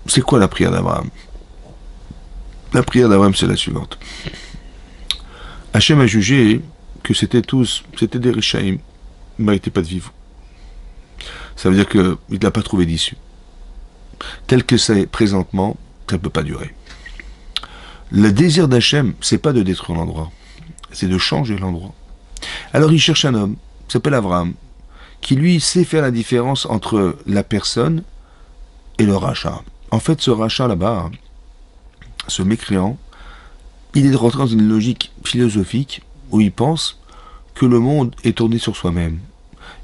S1: C'est quoi la prière d'Abraham? La prière d'Abraham, c'est la suivante. Hachem a jugé que c'était des Rishaïm, ils ne méritaient pas de vivre. Ça veut dire qu'il n'a pas trouvé d'issue. Tel que c'est présentement, ça ne peut pas durer. Le désir d'Hachem, c'est pas de détruire l'endroit, c'est de changer l'endroit. Alors il cherche un homme, qui s'appelle Abraham, qui lui sait faire la différence entre la personne et le rachat. En fait, ce rachat là-bas, ce mécréant, il est rentré dans une logique philosophique où il pense que le monde est tourné sur soi-même.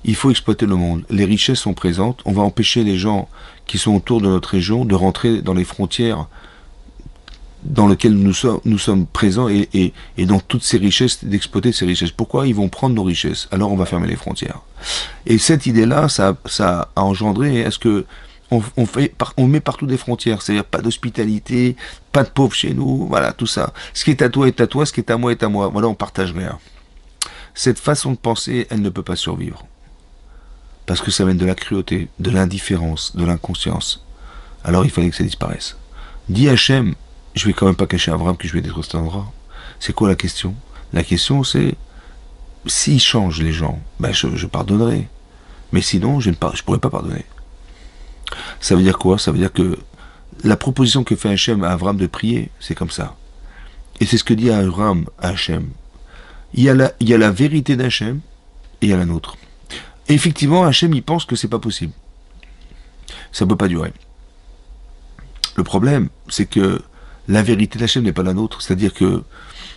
S1: Il faut exploiter le monde. Les richesses sont présentes. On va empêcher les gens qui sont autour de notre région de rentrer dans les frontières dans lesquelles nous sommes présents et dans toutes ces richesses, d'exploiter ces richesses. Pourquoi? Ils vont prendre nos richesses. Alors on va fermer les frontières. Et cette idée-là, ça a engendré, est-ce que on met partout des frontières, c'est-à-dire pas d'hospitalité, pas de pauvres chez nous, voilà, tout ça. Ce qui est à toi est à toi, ce qui est à moi est à moi. Voilà, on partage rien. Cette façon de penser, elle ne peut pas survivre. Parce que ça mène de la cruauté, de l'indifférence, de l'inconscience. Alors il fallait que ça disparaisse. Dis Hachem, je vais quand même pas cacher à Abraham que je vais détruire cet endroit. C'est quoi la question? La question c'est, s'ils changent les gens, je pardonnerai. Mais sinon, je pourrais pas pardonner. Ça veut dire quoi? Ça veut dire que la proposition que fait Hachem à Abraham de prier, c'est comme ça. Et c'est ce que dit Abraham à Hachem. Il y a la vérité d'Hachem et il y a la nôtre. Et effectivement, Hachem, il pense que c'est pas possible. Ça peut pas durer. Le problème, c'est que la vérité d'Hachem n'est pas la nôtre. C'est-à-dire que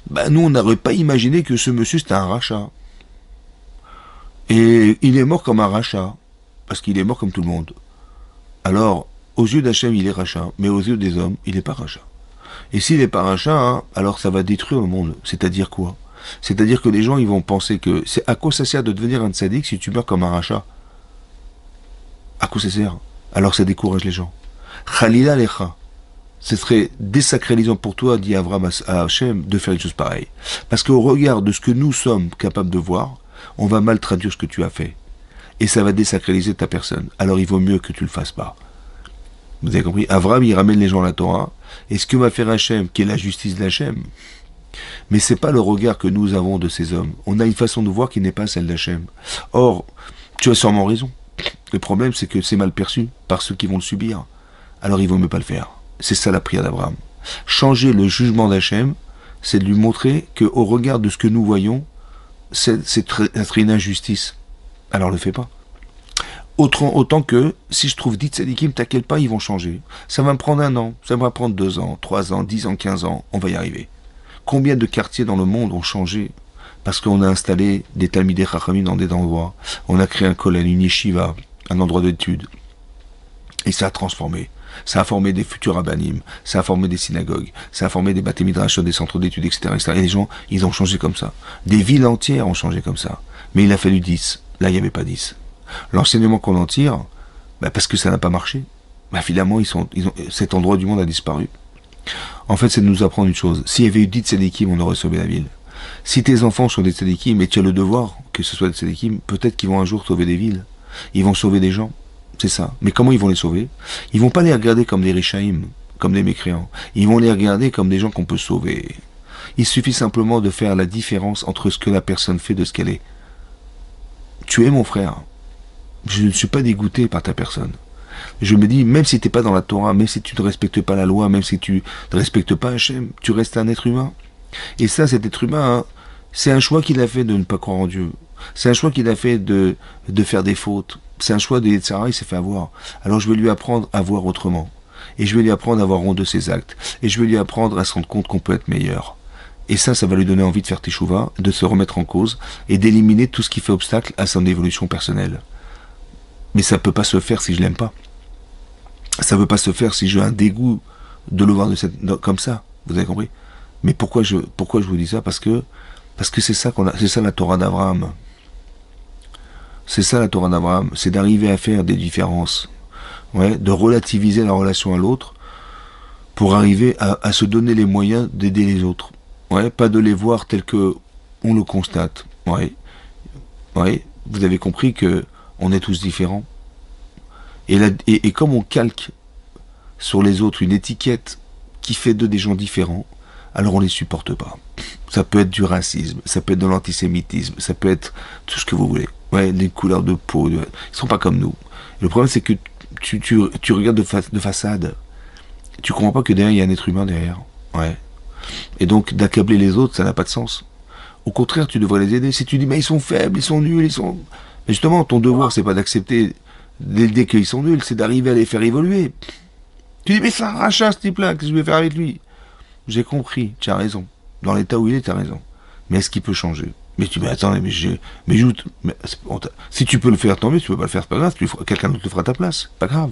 S1: Bah, nous, on n'aurait pas imaginé que ce monsieur, c'était un rachat. Et il est mort comme un rachat. Parce qu'il est mort comme tout le monde. Alors, aux yeux d'Hachem, il est rachat. Mais aux yeux des hommes, il n'est pas rachat. Et s'il n'est pas rachat, hein, alors ça va détruire le monde. C'est-à-dire quoi? C'est-à-dire que les gens, ils vont penser que... C'est à quoi ça sert de devenir un tzaddik si tu meurs comme un rachat? À quoi ça sert? Alors ça décourage les gens. Khalila lecha. Ce serait désacralisant pour toi, dit Avram à Hachem, de faire une chose pareille. Parce qu'au regard de ce que nous sommes capables de voir, on va mal traduire ce que tu as fait. Et ça va désacraliser ta personne. Alors il vaut mieux que tu le fasses pas. Vous avez compris? Avram, il ramène les gens à la Torah. Et ce que va faire Hachem, qui est la justice d'Hachem, mais c'est pas le regard que nous avons de ces hommes. On a une façon de voir qui n'est pas celle d'Hachem. Or, tu as sûrement raison. Le problème, c'est que c'est mal perçu par ceux qui vont le subir. Alors il vaut mieux pas le faire. C'est ça la prière d'Abraham. Changer le jugement d'Hachem, c'est de lui montrer qu'au regard de ce que nous voyons, c'est une injustice. Alors le fais pas. Autant que, si je trouve 10 tzadikim, t'inquiète pas, ils vont changer. Ça va me prendre 1 an, ça va prendre 2 ans, 3 ans, 10 ans, 15 ans, on va y arriver. Combien de quartiers dans le monde ont changé parce qu'on a installé des talmidei chachamim dans des endroits, on a créé un kollel, une yeshiva, un endroit d'étude, et ça a transformé. Ça a formé des futurs rabbanim, ça a formé des synagogues, ça a formé des baté midrashot, des centres d'études, etc., etc. Et les gens, ils ont changé comme ça. Des villes entières ont changé comme ça. Mais il a fallu 10. Là, il n'y avait pas 10. L'enseignement qu'on en tire, parce que ça n'a pas marché, finalement, cet endroit du monde a disparu. En fait, c'est de nous apprendre une chose. S'il y avait eu 10 tzadikim, on aurait sauvé la ville. Si tes enfants sont des tzadikim, et tu as le devoir que ce soit des tzadikim, peut-être qu'ils vont un jour sauver des villes. Ils vont sauver des gens. C'est ça. Mais comment ils vont les sauver? Ils vont pas les regarder comme des rishaïm, comme des mécréants. Ils vont les regarder comme des gens qu'on peut sauver. Il suffit simplement de faire la différence entre ce que la personne fait de ce qu'elle est. Tu es mon frère. Je ne suis pas dégoûté par ta personne. Je me dis, même si tu n'es pas dans la Torah, même si tu ne respectes pas la loi, même si tu ne respectes pas Hachem, tu restes un être humain. Et ça, cet être humain, hein, c'est un choix qu'il a fait de ne pas croire en Dieu. C'est un choix qu'il a fait de faire des fautes. C'est un choix de Yetzirah, il s'est fait avoir. Alors je vais lui apprendre à voir autrement. Et je vais lui apprendre à avoir honte de ses actes. Et je vais lui apprendre à se rendre compte qu'on peut être meilleur. Et ça va lui donner envie de faire teshuva, de se remettre en cause, et d'éliminer tout ce qui fait obstacle à son évolution personnelle. Mais ça peut pas se faire si je l'aime pas. Ça peut pas se faire si j'ai un dégoût de le voir comme ça. Vous avez compris? Mais pourquoi je vous dis ça? Parce que c'est ça c'est ça la Torah d'Abraham. C'est ça la Torah d'Abraham, c'est d'arriver à faire des différences, de relativiser la relation à l'autre pour arriver à se donner les moyens d'aider les autres. Pas de les voir tels que on le constate. Vous avez compris que on est tous différents. Et comme on calque sur les autres une étiquette qui fait d'eux des gens différents, alors on les supporte pas. Ça peut être du racisme, ça peut être de l'antisémitisme, ça peut être tout ce que vous voulez. Des couleurs de peau, ils sont pas comme nous. Et le problème, c'est que tu regardes de façade. Tu comprends pas que derrière, il y a un être humain derrière. Et donc, d'accabler les autres, ça n'a pas de sens. Au contraire, tu devrais les aider. Si tu dis, mais ils sont faibles, ils sont nuls, Mais justement, ton devoir, c'est pas d'accepter dès qu'ils sont nuls, c'est d'arriver à les faire évoluer. Tu dis, mais c'est un rachat, ce type-là, qu'est-ce que je vais faire avec lui? J'ai compris, tu as raison. Dans l'état où il est, tu as raison. Mais est-ce qu'il peut changer? Mais tu dis, mais attends, si tu peux le faire, tant mieux, si tu peux pas le faire, c'est pas grave, quelqu'un d'autre le fera à ta place, pas grave.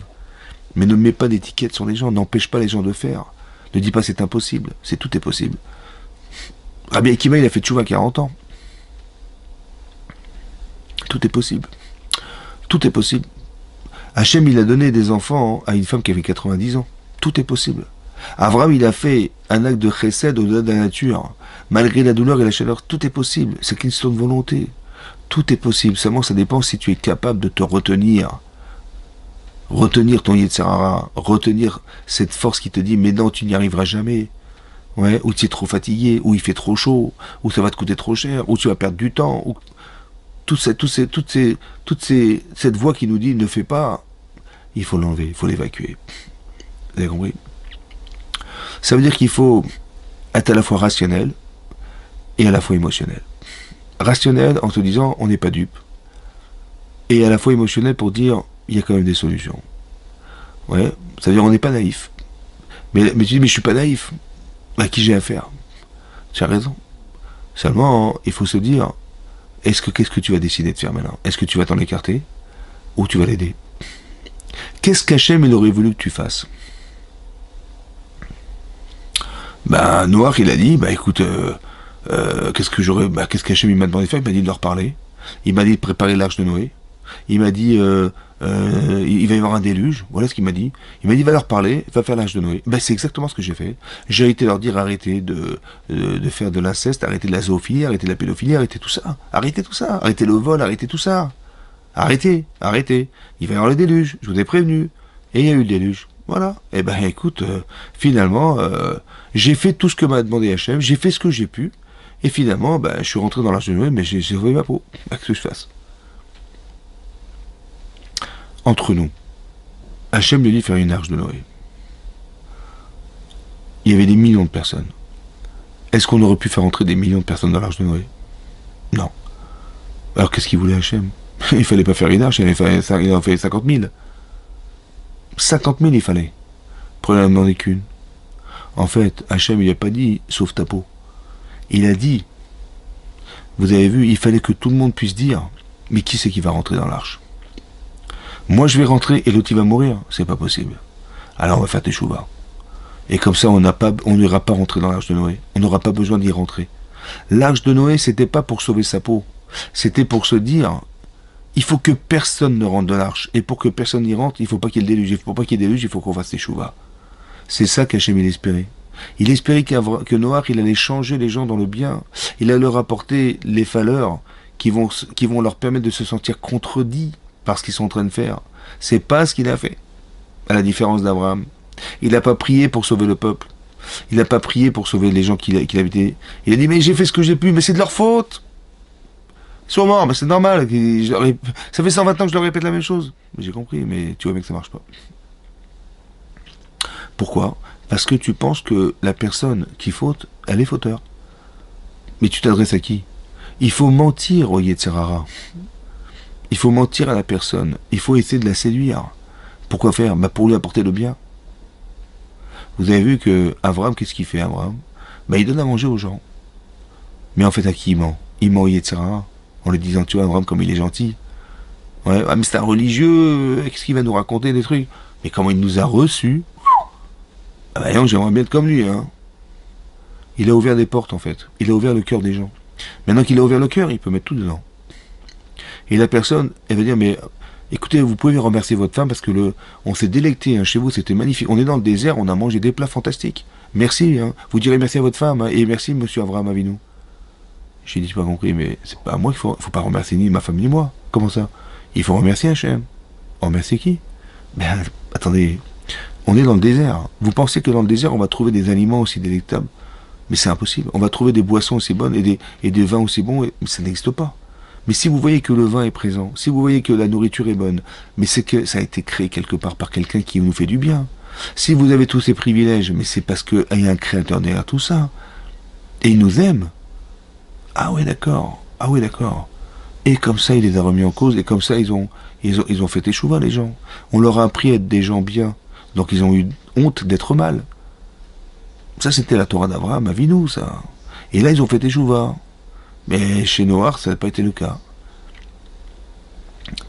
S1: Mais ne mets pas d'étiquette sur les gens, n'empêche pas les gens de faire. Ne dis pas c'est impossible, tout est possible. Rabbi Akiva, il a fait tchouva à 40 ans. Tout est possible. Tout est possible. Hachem, il a donné des enfants à une femme qui avait 90 ans. Tout est possible. Avram, il a fait un acte de chesed au-delà de la nature. Malgré la douleur et la chaleur, tout est possible. C'est qu'une question de volonté. Tout est possible. Seulement, ça dépend si tu es capable de te retenir. Retenir ton Yetzirah. Retenir cette force qui te dit, mais non, tu n'y arriveras jamais. Ou tu es trop fatigué, ou il fait trop chaud, ou ça va te coûter trop cher, ou tu vas perdre du temps. Ou... cette voix qui nous dit, ne fais pas, il faut l'enlever, il faut l'évacuer. Vous avez compris? Ça veut dire qu'il faut être à la fois rationnel et à la fois émotionnel. Rationnel en te disant on n'est pas dupe. Et à la fois émotionnel pour dire il y a quand même des solutions. Ça veut dire on n'est pas naïf. Mais tu dis mais je suis pas naïf. À qui j'ai affaire? tu as raison. Seulement, il faut se dire, qu'est-ce que tu vas décider de faire maintenant? Est-ce que tu vas t'en écarter ou tu vas l'aider? Qu'est-ce qu'Hachem il aurait voulu que tu fasses? Ben, Noach, il a dit, bah écoute, qu'est-ce qu'Hachem il m'a demandé de faire? Il m'a dit de leur parler. Il m'a dit de préparer l'arche de Noé. Il m'a dit, il va y avoir un déluge. Voilà ce qu'il m'a dit. Il m'a dit, va leur parler, va faire l'arche de Noé. Ben, c'est exactement ce que j'ai fait. J'ai été leur dire, arrêtez de faire de l'inceste, arrêtez de la zoophilie, arrêtez de la pédophilie, arrêtez tout ça. Arrêtez tout ça. Arrêtez le vol, arrêtez tout ça. Arrêtez, arrêtez. Il va y avoir le déluge. Je vous ai prévenu. Et il y a eu le déluge. Voilà. Eh ben, écoute, finalement, j'ai fait tout ce que m'a demandé Hachem. J'ai fait ce que j'ai pu. Et finalement, ben, je suis rentré dans l'arche de Noé, mais j'ai sauvé ma peau. Qu'est-ce que je fasse? Entre nous, Hachem lui dit de faire une arche de Noé. Il y avait des millions de personnes. Est-ce qu'on aurait pu faire entrer des millions de personnes dans l'arche de Noé? Non. Alors qu'est-ce qu'il voulait Hachem? Il fallait pas faire une arche, il en fait 50 000. 50 000 il fallait. Prenez n'en demandé qu'une. En fait, Hachem il n'a pas dit sauve ta peau. Il a dit, vous avez vu, il fallait que tout le monde puisse dire, mais qui c'est qui va rentrer dans l'arche? Moi je vais rentrer et l'autre il va mourir, c'est pas possible. Alors on va faire teshuva. Et comme ça on n'ira pas rentrer dans l'arche de Noé. On n'aura pas besoin d'y rentrer. L'arche de Noé c'était pas pour sauver sa peau. C'était pour se dire, il faut que personne ne rentre dans l'arche. Et pour que personne n'y rentre, il faut pas qu'il y ait le déluge. Pour pas qu'il y ait déluge, il faut qu'on fasse teshuva. C'est ça qu'Hachem il espérait. Il espérait que Noach il allait changer les gens dans le bien. Il allait leur apporter les valeurs qui vont leur permettre de se sentir contredits par ce qu'ils sont en train de faire. C'est pas ce qu'il a fait. À la différence d'Abraham. Il n'a pas prié pour sauver le peuple. Il n'a pas prié pour sauver les gens qu'il habitait. Il a dit, mais j'ai fait ce que j'ai pu, mais c'est de leur faute. Ils sont morts, mais c'est normal. Ça fait 120 ans que je leur répète la même chose. J'ai compris, mais tu vois bien que ça marche pas. Pourquoi? Parce que tu penses que la personne qui faute, elle est fauteur. Mais tu t'adresses à qui? Il faut mentir au Yetzirara. Il faut mentir à la personne. Il faut essayer de la séduire. Pourquoi faire? Bah pour lui apporter le bien. Vous avez vu que Abraham, qu'est-ce qu'il fait Abraham? Bah il donne à manger aux gens. Mais en fait à qui il ment? Il ment au Yetzirara. En lui disant, tu vois Abraham comme il est gentil. Ouais, ah, mais c'est un religieux, qu'est-ce qu'il va nous raconter des trucs? Mais comment il nous a reçus? Ah bah non, j'aimerais bien être comme lui, hein. Il a ouvert des portes, en fait. Il a ouvert le cœur des gens. Maintenant qu'il a ouvert le cœur, il peut mettre tout dedans. Et la personne, elle va dire, mais écoutez, vous pouvez remercier votre femme parce que on s'est délecté, hein, chez vous, c'était magnifique. On est dans le désert, on a mangé des plats fantastiques. Merci, hein. Vous direz merci à votre femme, hein, et merci, monsieur Abraham Avinu. J'ai dit, j'ai pas compris, mais c'est pas à moi qu'il faut pas remercier ni ma femme ni moi. Comment ça? Il faut remercier Hachem. Remercier qui? Ben, attendez. On est dans le désert. Vous pensez que dans le désert, on va trouver des aliments aussi délectables? Mais c'est impossible. On va trouver des boissons aussi bonnes et des vins aussi bons, mais ça n'existe pas. Mais si vous voyez que le vin est présent, si vous voyez que la nourriture est bonne, mais c'est que ça a été créé quelque part par quelqu'un qui nous fait du bien. Si vous avez tous ces privilèges, mais c'est parce qu'il y a un créateur derrière tout ça. Et il nous aime. Ah oui, d'accord. Ah oui, d'accord. Et comme ça, il les a remis en cause, et comme ça, ils ont fait teshuva, les gens. On leur a appris à être des gens bien. Donc ils ont eu honte d'être mal. Ça, c'était la Torah d'Abraham, Avinu, ça. Et là, ils ont fait teshuva. Mais chez Noach, ça n'a pas été le cas.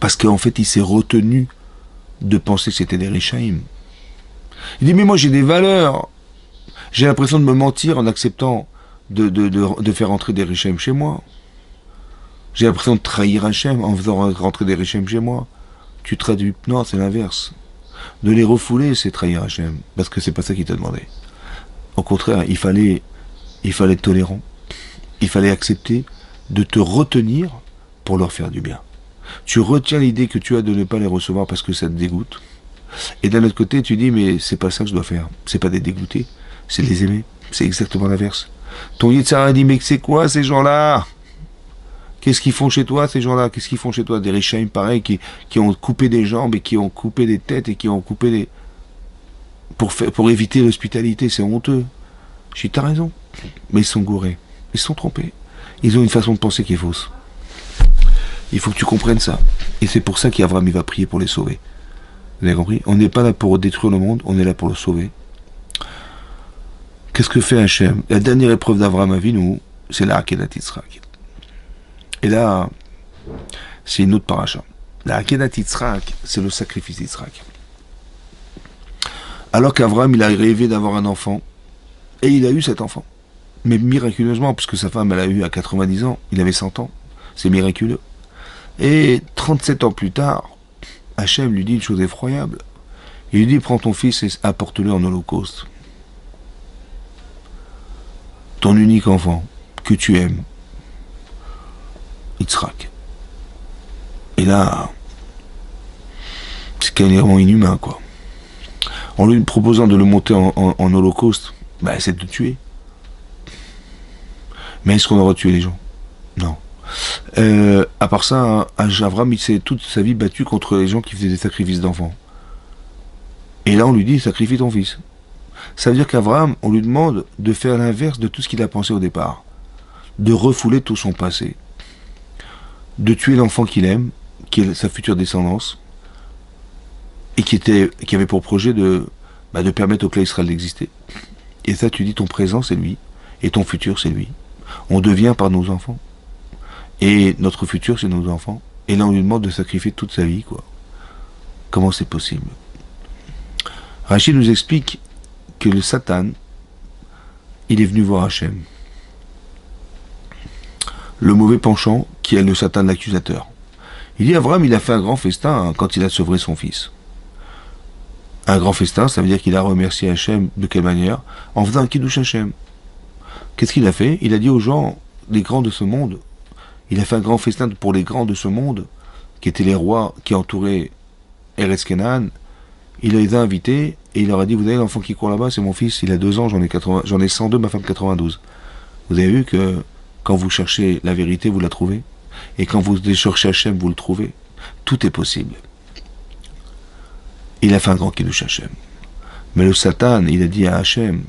S1: Parce qu'en fait, il s'est retenu de penser que c'était des Rishaïm. Il dit, mais moi, j'ai des valeurs. J'ai l'impression de me mentir en acceptant de faire entrer des Rishaïm chez moi. J'ai l'impression de trahir Hachem en faisant rentrer des Rishaïm chez moi. Tu traduis. Non, c'est l'inverse. De les refouler, c'est trahir Hachem. Parce que c'est pas ça qu'il t'a demandé. Au contraire, il fallait être tolérant. Il fallait accepter de te retenir pour leur faire du bien. Tu retiens l'idée que tu as de ne pas les recevoir parce que ça te dégoûte. Et d'un autre côté, tu dis, mais c'est pas ça que je dois faire. C'est pas des dégoûter, c'est de les aimer. C'est exactement l'inverse. Ton Yitzhara dit, mais c'est quoi ces gens-là? Qu'est-ce qu'ils font chez toi, ces gens-là? Qu'est-ce qu'ils font chez toi? Des Rishaïm pareils qui ont coupé des jambes et qui ont coupé des têtes et qui ont coupé des... Pour éviter l'hospitalité, c'est honteux. J'ai dit, t'as raison. Mais ils sont gourés. Ils se sont trompés. Ils ont une façon de penser qui est fausse. Il faut que tu comprennes ça. Et c'est pour ça qu'Abraham il va prier pour les sauver. Vous avez compris? On n'est pas là pour détruire le monde, on est là pour le sauver. qu'est-ce que fait Hachem? La dernière épreuve d'Avraham Avinu, c'est la Akedat Yitzhak. Et là, c'est une autre paracha. La Akedat Yitzhak, c'est le sacrifice d'Yitzhak. Alors qu'Avraham, il a rêvé d'avoir un enfant, et il a eu cet enfant. Mais miraculeusement, puisque sa femme, elle a eu à 90 ans, il avait 100 ans. C'est miraculeux. Et 37 ans plus tard, Hachem lui dit une chose effroyable. Il lui dit, prends ton fils et apporte-le en holocauste. Ton unique enfant, que tu aimes, Yitzhak. Et là, c'est carrément inhumain, quoi. En lui proposant de le monter en holocauste, bah, c'est de le tuer. Mais est-ce qu'on aura tué les gens? Non. À part ça, Avram, il s'est toute sa vie battu contre les gens qui faisaient des sacrifices d'enfants. Et là, on lui dit, sacrifie ton fils. Ça veut dire qu'Avraham, on lui demande de faire l'inverse de tout ce qu'il a pensé au départ. De refouler tout son passé. De tuer l'enfant qu'il aime, qui est sa future descendance, et qui avait pour projet de permettre au clan Israël d'exister. Et ça, tu dis, ton présent, c'est lui, et ton futur, c'est lui. On devient par nos enfants. Et notre futur, c'est nos enfants. Et là, on lui demande de sacrifier toute sa vie, quoi. Comment c'est possible? Rachid nous explique que le Satan, il est venu voir Hachem. Le mauvais penchant, qui est le Satan l'accusateur. Il dit, Avraham, il a fait un grand festin quand il a sevré son fils. Un grand festin, ça veut dire qu'il a remercié Hachem de quelle manière? En faisant un kiddush Hachem. Qu'est-ce qu'il a fait? Il a dit aux gens, les grands de ce monde, il a fait un grand festin pour les grands de ce monde, qui étaient les rois qui entouraient Eretz Canaan. Il les a invités et il leur a dit, vous avez l'enfant qui court là-bas, c'est mon fils, il a 2 ans, j'en ai 102, ma femme 92. Vous avez vu que quand vous cherchez la vérité, vous la trouvez. Et quand vous cherchez Hachem, vous le trouvez. Tout est possible. Il a fait un grand kiddush Hachem. Mais le Satan, il a dit à Hachem,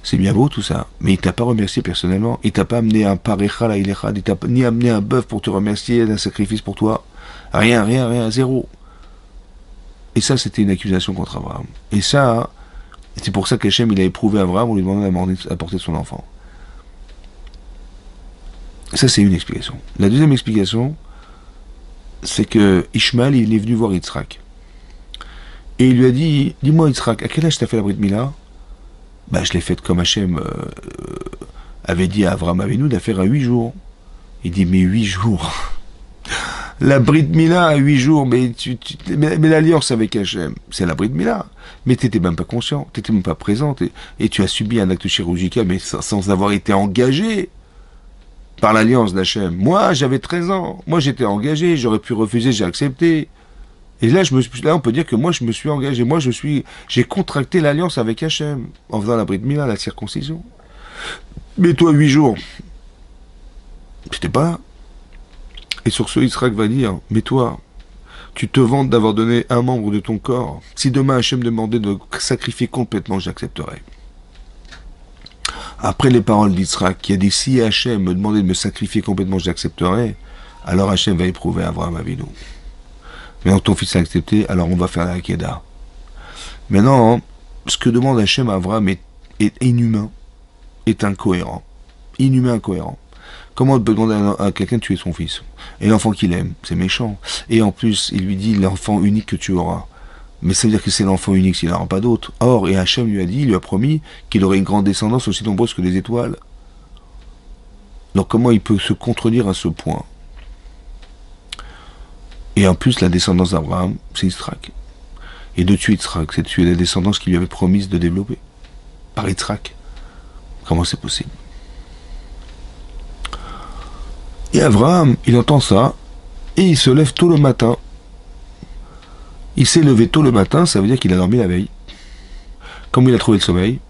S1: c'est bien beau tout ça, mais il t'a pas remercié personnellement. Il t'a pas amené un parecha la ilechad, il t'a ni amené un bœuf pour te remercier, un sacrifice pour toi. Rien, zéro. Et ça, c'était une accusation contre Abraham. Et ça, c'est pour ça qu'Hachem, il a éprouvé Abraham, on lui demandait d'apporter son enfant. Ça, c'est une explication. La deuxième explication, c'est que Ishmael, il est venu voir Yitzhak. Et il lui a dit, dis-moi Yitzhak, à quel âge t'as fait la Brit Mila? Bah, je l'ai faite comme Hachem avait dit à Avraham Avinu de faire à 8 jours. Il dit, mais 8 jours. La Brit Mila à 8 jours, mais l'alliance avec Hachem, c'est la Brit Mila. Mais t'étais même pas conscient, t'étais même pas présent, et tu as subi un acte chirurgical, mais sans avoir été engagé par l'alliance d'Hachem. Moi, j'avais 13 ans. Moi, j'étais engagé, j'aurais pu refuser, j'ai accepté. Et là, on peut dire que moi, je me suis engagé. Moi, j'ai contracté l'alliance avec Hachem en faisant la Brit Mila, la circoncision. Mais toi, 8 jours, t'étais pas là. Et sur ce, Yitzhak va dire, mais toi, tu te vantes d'avoir donné un membre de ton corps. Si demain Hachem demandait de sacrifier complètement, j'accepterais. Après les paroles d'Yitzhak, qui a dit, si Hachem me demandait de me sacrifier complètement, j'accepterais, alors Hachem va éprouver Avraham Avinu. Maintenant, ton fils a accepté, alors on va faire la Hakeda. Maintenant, ce que demande Hachem à Avraham est inhumain, est incohérent. Inhumain, incohérent. Comment on peut demander à quelqu'un de tuer son fils? Et l'enfant qu'il aime, c'est méchant. Et en plus, il lui dit l'enfant unique que tu auras. Mais ça veut dire que c'est l'enfant unique s'il n'aura pas d'autre. Or, et Hachem lui a dit, il lui a promis qu'il aurait une grande descendance aussi nombreuse que les étoiles. Donc comment il peut se contredire à ce point? Et en plus, la descendance d'Abraham, c'est Yitzhak. Et de tuer Yitzhak, c'est de tuer la descendance qu'il lui avait promise de développer. Par Yitzhak. Comment c'est possible? Et Abraham, il entend ça, et il se lève tôt le matin. Il s'est levé tôt le matin, ça veut dire qu'il a dormi la veille. Comment il a trouvé le sommeil?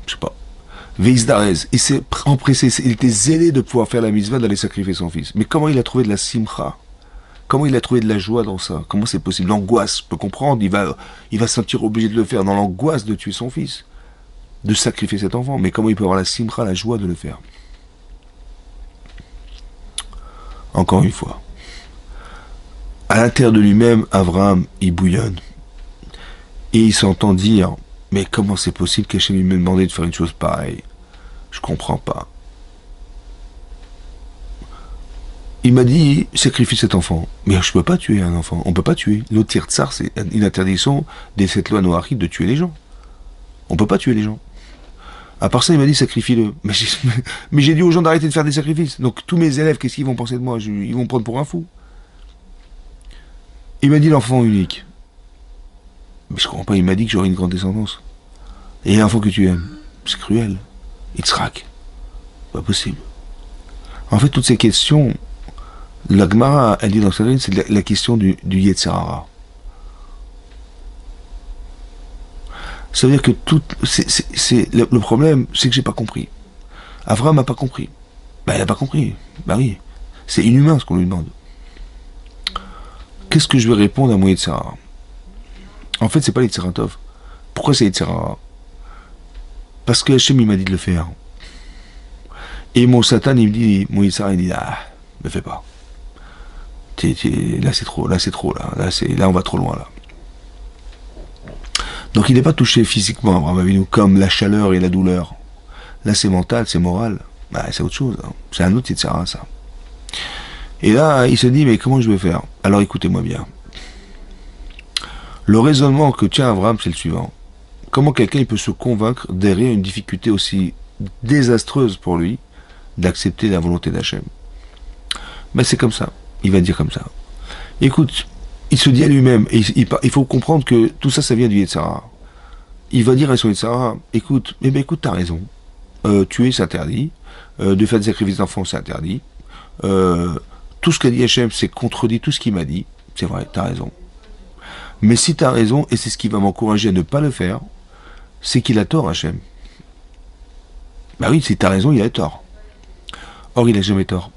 S1: Je sais pas. Veizdarez, il s'est empressé, il était zélé de pouvoir faire la mitzvah d'aller sacrifier son fils. Mais comment il a trouvé de la simcha? Comment il a trouvé de la joie dans ça? Comment c'est possible? L'angoisse, je peux comprendre, il va se sentir obligé de le faire, dans l'angoisse de tuer son fils, de sacrifier cet enfant. Mais comment il peut avoir la simcha, la joie de le faire? Encore une fois. À l'intérieur de lui-même, Avraham, il bouillonne. Et il s'entend dire, Mais comment c'est possible qu'Hachem me demandait de faire une chose pareille? Je comprends pas. Il m'a dit, sacrifie cet enfant. Mais je peux pas tuer un enfant. On peut pas tuer. Le tir tsar, c'est une interdiction des 7 lois noachites de tuer les gens. On peut pas tuer les gens. À part ça, il m'a dit, sacrifie-le. Mais j'ai dit aux gens d'arrêter de faire des sacrifices. Donc tous mes élèves, qu'est-ce qu'ils vont penser de moi? Ils vont me prendre pour un fou. Il m'a dit l'enfant unique. Mais je comprends pas, il m'a dit que j'aurais une grande descendance. Et l'enfant que tu aimes, c'est cruel. Yitzhak. Pas possible. En fait, toutes ces questions, la Gemara, elle dit dans sa ligne, c'est la question du Yetzer Hara. Ça veut dire que tout, le problème, c'est que j'ai pas compris. Avraham n'a pas compris. Bah, il n'a pas compris. Bah oui. C'est inhumain ce qu'on lui demande. Qu'est-ce que je vais répondre à mon Yetzer Hara? En fait, c'est pas Yetzer Tov. Pourquoi c'est Yetzer Hara? Parce que Hachem, il m'a dit de le faire. Et mon Satan, il me dit, mon Yetzer Hara, il dit, ah, ne fais pas. Là, c'est trop, là, c'est trop, là, on va trop loin, là. Donc, il n'est pas touché physiquement, Abraham Avinu, comme la chaleur et la douleur. Là, c'est mental, c'est moral. Bah, c'est autre chose. Hein. C'est un autre Yetzer Hara, ça. Et là, il se dit, mais comment je vais faire? Alors, écoutez-moi bien. Le raisonnement que tient Abraham, c'est le suivant. Comment quelqu'un peut se convaincre derrière une difficulté aussi désastreuse pour lui d'accepter la volonté d'Hachem? Ben c'est comme ça. Il va dire comme ça. Écoute, il se dit à lui-même, et il faut comprendre que tout ça, ça vient du Yetzer Hara. Il va dire à son Yetzer Hara, écoute, t'as raison. Tuer, c'est interdit. De faire des sacrifices d'enfants, c'est interdit. Tout ce qu'a dit Hachem, c'est contredit tout ce qu'il m'a dit. C'est vrai, t'as raison. Mais si t'as raison, et c'est ce qui va m'encourager à ne pas le faire, c'est qu'il a tort, Hachem. Bah oui, si t'as raison, il a tort. Or, il a jamais tort.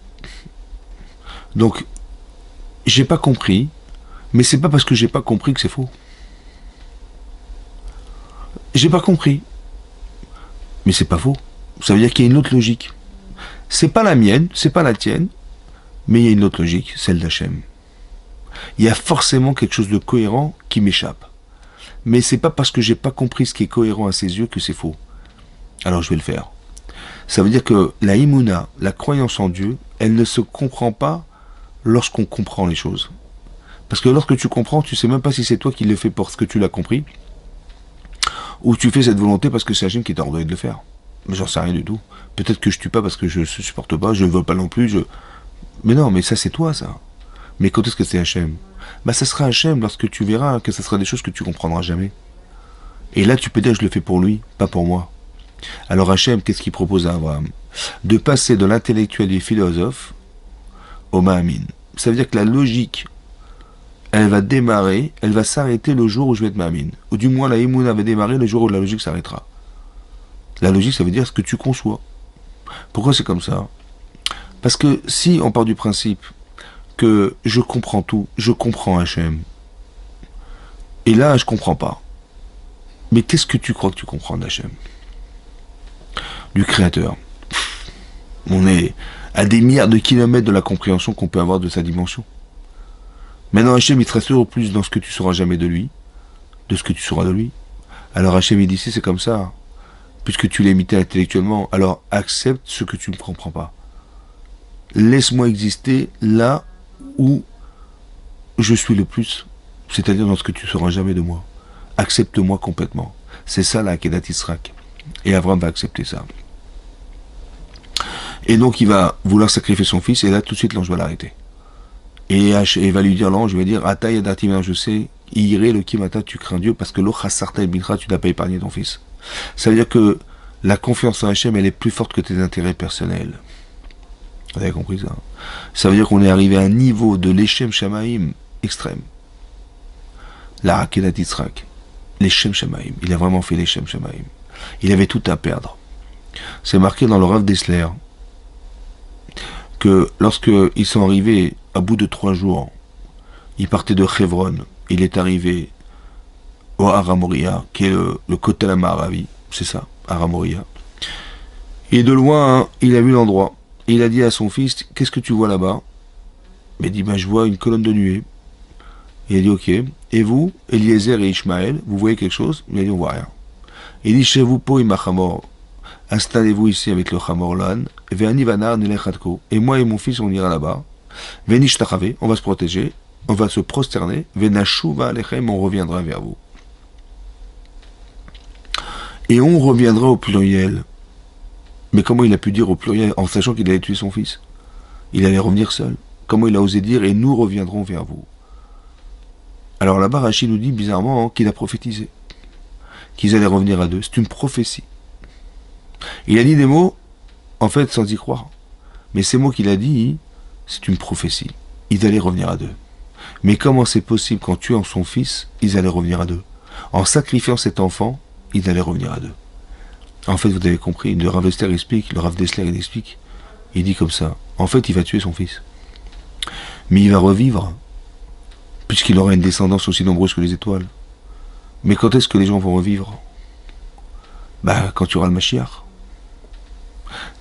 S1: Donc, j'ai pas compris, mais c'est pas parce que j'ai pas compris que c'est faux. J'ai pas compris. Mais c'est pas faux. Ça veut dire qu'il y a une autre logique. C'est pas la mienne, c'est pas la tienne, mais il y a une autre logique, celle d'Hachem. Il y a forcément quelque chose de cohérent qui m'échappe. Mais c'est pas parce que j'ai pas compris ce qui est cohérent à ses yeux que c'est faux. Alors je vais le faire. Ça veut dire que la imuna, la croyance en Dieu, elle ne se comprend pas lorsqu'on comprend les choses. Parce que lorsque tu comprends, tu sais même pas si c'est toi qui le fais parce que tu l'as compris, ou tu fais cette volonté parce que c'est Hachem qui t'a ordonné de le faire. Mais j'en sais rien du tout. Peut-être que je tue pas parce que je supporte pas, je ne veux pas non plus, Mais non, mais ça c'est toi ça. Mais quand est-ce que c'est Hachem? Bah ça sera Hachem lorsque tu verras que ça sera des choses que tu comprendras jamais. Et là tu peux dire je le fais pour lui, pas pour moi. Alors Hachem, qu'est-ce qu'il propose à Abraham? De passer de l'intellectuel et philosophe au Mahamin. Ça veut dire que la logique, elle va démarrer, elle va s'arrêter le jour où je vais être Mahamin. Ou du moins la Emouna va démarrer le jour où la logique s'arrêtera. La logique, ça veut dire ce que tu conçois. Pourquoi c'est comme ça? Parce que si on part du principe que je comprends tout, je comprends Hachem, et là je comprends pas. Mais qu'est-ce que tu crois que tu comprends d'Hachem? Du Créateur. On est à des milliards de kilomètres de la compréhension qu'on peut avoir de sa dimension. Maintenant Hachem il te reste au plus dans ce que tu sauras jamais de lui, de ce que tu sauras de lui. Alors Hachem il dit si c'est comme ça, puisque tu l'as imité intellectuellement, alors accepte ce que tu ne comprends pas. Laisse-moi exister là où je suis le plus, c'est-à-dire dans ce que tu ne sauras jamais de moi. Accepte-moi complètement. C'est ça la Akedat Yitzhak. Et Abraham va accepter ça. Et donc il va vouloir sacrifier son fils, et là tout de suite l'ange va l'arrêter. Et il va lui dire, l'ange va dire, Ata yadati, je sais, iré le kimata, tu crains Dieu, parce que l'autre hasarta et bincha, tu n'as pas épargné ton fils. Ça veut dire que la confiance en Hachem, elle est plus forte que tes intérêts personnels. Vous avez compris ça? Ça veut dire qu'on est arrivé à un niveau de l'Echem Shamaïm extrême. La Akedat Yitzhak. L'Echem Shamaïm. Il a vraiment fait l'Echem Shamaïm. Il avait tout à perdre. C'est marqué dans le Rav Dessler que lorsqu'ils sont arrivés à bout de 3 jours, il partait de Hebron, il est arrivé au Haramoria, qui est le Kotel Amaravi, c'est ça, Haramoria. Et de loin, il a vu l'endroit. Il a dit à son fils, qu'est-ce que tu vois là-bas? Il dit, je vois une colonne de nuée. Il a dit, ok. Et vous, Eliezer et Ishmaël, vous voyez quelque chose? Il a dit, on voit rien. Il dit chez vous, po imachamor, installez-vous ici avec le chamorlan, ve'anivanar nelechatko, et moi et mon fils on ira là-bas, ve'nishtachave, on va se protéger, on va se prosterner, ve'nashuva alechem, on reviendra vers vous. Et on reviendra au pluriel. Mais comment il a pu dire au pluriel, en sachant qu'il allait tuer son fils? Il allait revenir seul. Comment il a osé dire, et nous reviendrons vers vous? Alors là-bas, Rachid nous dit bizarrement qu'il a prophétisé, qu'ils allaient revenir à deux. C'est une prophétie. Il a dit des mots, en fait, sans y croire. Mais ces mots qu'il a dit, c'est une prophétie. Ils allaient revenir à deux. Mais comment c'est possible qu'en tuant son fils, ils allaient revenir à deux? En sacrifiant cet enfant, ils allaient revenir à deux. En fait, vous avez compris, le Rav Dessler explique, le Rav Dessler il explique, il dit comme ça. En fait, il va tuer son fils. Mais il va revivre, puisqu'il aura une descendance aussi nombreuse que les étoiles. Mais quand est-ce que les gens vont revivre? Bah, quand tu auras le Mashiach.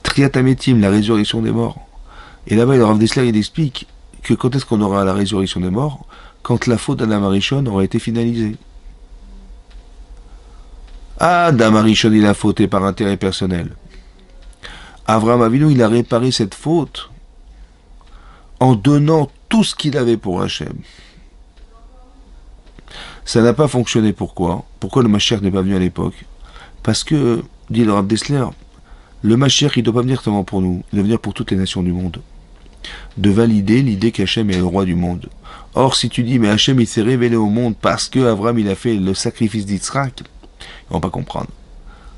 S1: Triatametim, la résurrection des morts. Et là-bas, le Rav Dessler, il explique que quand est-ce qu'on aura la résurrection des morts? Quand la faute d'Adam Arishon aura été finalisée. Adam Arishon, il a fauté par intérêt personnel. Avraham Avinu, il a réparé cette faute en donnant tout ce qu'il avait pour Hachem. Ça n'a pas fonctionné. Pourquoi? Pourquoi le Mashiach n'est pas venu à l'époque? Parce que, dit le Rav Dessler, le Mashiach, il ne doit pas venir seulement pour nous, il doit venir pour toutes les nations du monde. De valider l'idée qu'Hachem est le roi du monde. Or, si tu dis, mais Hachem, il s'est révélé au monde parce que Avraham, il a fait le sacrifice d'Yitzhak, ils vont pas comprendre.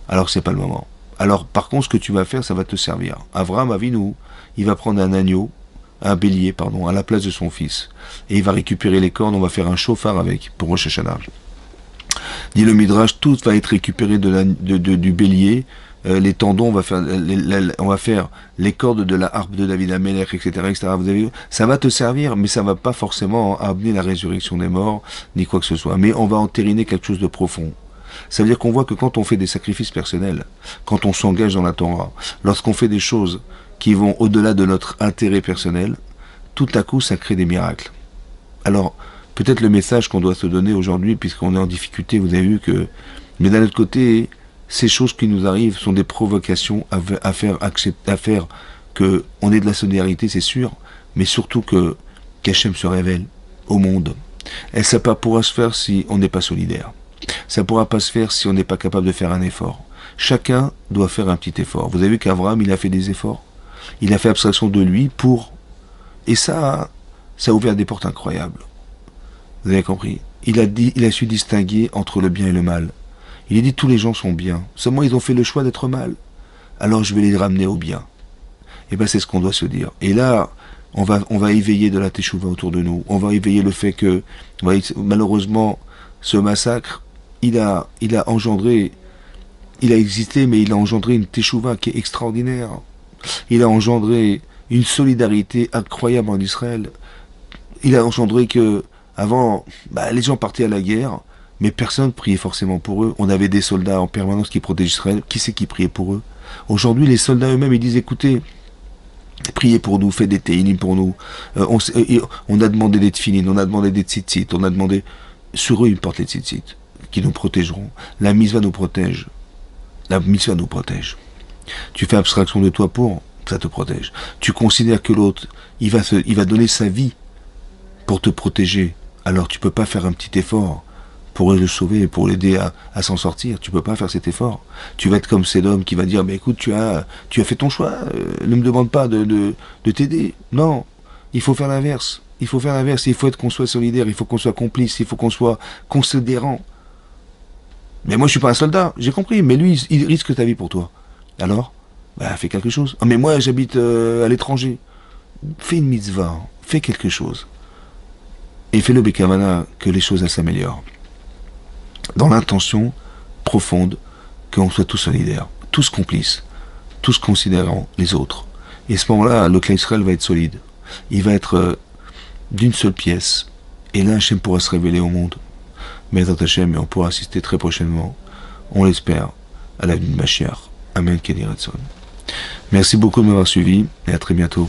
S1: Alors, c'est pas le moment. Alors, par contre, ce que tu vas faire, ça va te servir. Avraham Avinu, il va prendre un agneau, un bélier, pardon, à la place de son fils. Et il va récupérer les cornes, on va faire un chauffard avec, pour Rosh Hashanah. Dit le Midrash, tout va être récupéré du bélier, les tendons, on va faire les cordes de la harpe de David Amelech, etc., etc. Vous avez vu, ça va te servir, mais ça va pas forcément amener la résurrection des morts, ni quoi que ce soit. Mais on va entériner quelque chose de profond. Ça veut dire qu'on voit que quand on fait des sacrifices personnels, quand on s'engage dans la Torah, lorsqu'on fait des choses qui vont au-delà de notre intérêt personnel, tout à coup, ça crée des miracles. Alors, peut-être le message qu'on doit se donner aujourd'hui, puisqu'on est en difficulté, vous avez vu que... Mais d'un autre côté, ces choses qui nous arrivent sont des provocations à faire que on ait de la solidarité, c'est sûr, mais surtout que qu'Hachem se révèle au monde. Et ça ne pourra se faire si on n'est pas solidaire. Ça ne pourra pas se faire si on n'est pas capable de faire un effort. Chacun doit faire un petit effort. Vous avez vu qu'Abraham, il a fait des efforts. Il a fait abstraction de lui pour... Et ça a ouvert des portes incroyables. Vous avez compris? Il a su distinguer entre le bien et le mal. Il a dit tous les gens sont bien. Seulement ils ont fait le choix d'être mal. Alors je vais les ramener au bien. Et bien c'est ce qu'on doit se dire. Et là, on va éveiller de la teshuva autour de nous. On va éveiller le fait que, malheureusement, ce massacre, il a engendré, il a existé, mais il a engendré une teshuva qui est extraordinaire. Il a engendré une solidarité incroyable en Israël. Il a engendré que, avant, les gens partaient à la guerre, mais personne priait forcément pour eux. On avait des soldats en permanence qui protégeaient Israël. Qui c'est qui priait pour eux? Aujourd'hui, les soldats eux-mêmes, ils disent, écoutez, priez pour nous, faites des téinim pour nous. On a demandé des tfilines, on a demandé des tzitzit, on a demandé... Sur eux, ils portent les tzitzit, qui nous protégeront. La mitzvah nous protège. La mitzvah nous protège. Tu fais abstraction de toi pour, ça te protège. Tu considères que l'autre, il va donner sa vie pour te protéger. Alors tu peux pas faire un petit effort pour le sauver, pour l'aider à s'en sortir. Tu peux pas faire cet effort. Tu vas être comme cet homme qui va dire, écoute, tu as fait ton choix, ne me demande pas de t'aider. Non, il faut faire l'inverse. Il faut faire l'inverse, il faut qu'on soit solidaire, il faut qu'on soit complice, il faut qu'on soit considérant. Mais moi je suis pas un soldat, j'ai compris, mais lui il risque ta vie pour toi. Alors, fais quelque chose. Ah mais moi j'habite à l'étranger. Fais une mitzvah, fais quelque chose. Et fais-le bekavana, que les choses s'améliorent. Dans l'intention profonde qu'on soit tous solidaires, tous complices, tous considérant les autres. Et à ce moment-là, le clan Israël va être solide. Il va être d'une seule pièce. Et là, Hachem pourra se révéler au monde. Mais Hachem, on pourra assister très prochainement, on l'espère, à la venue de Mashiach. Amen, Keni Ratson. Merci beaucoup de m'avoir suivi et à très bientôt.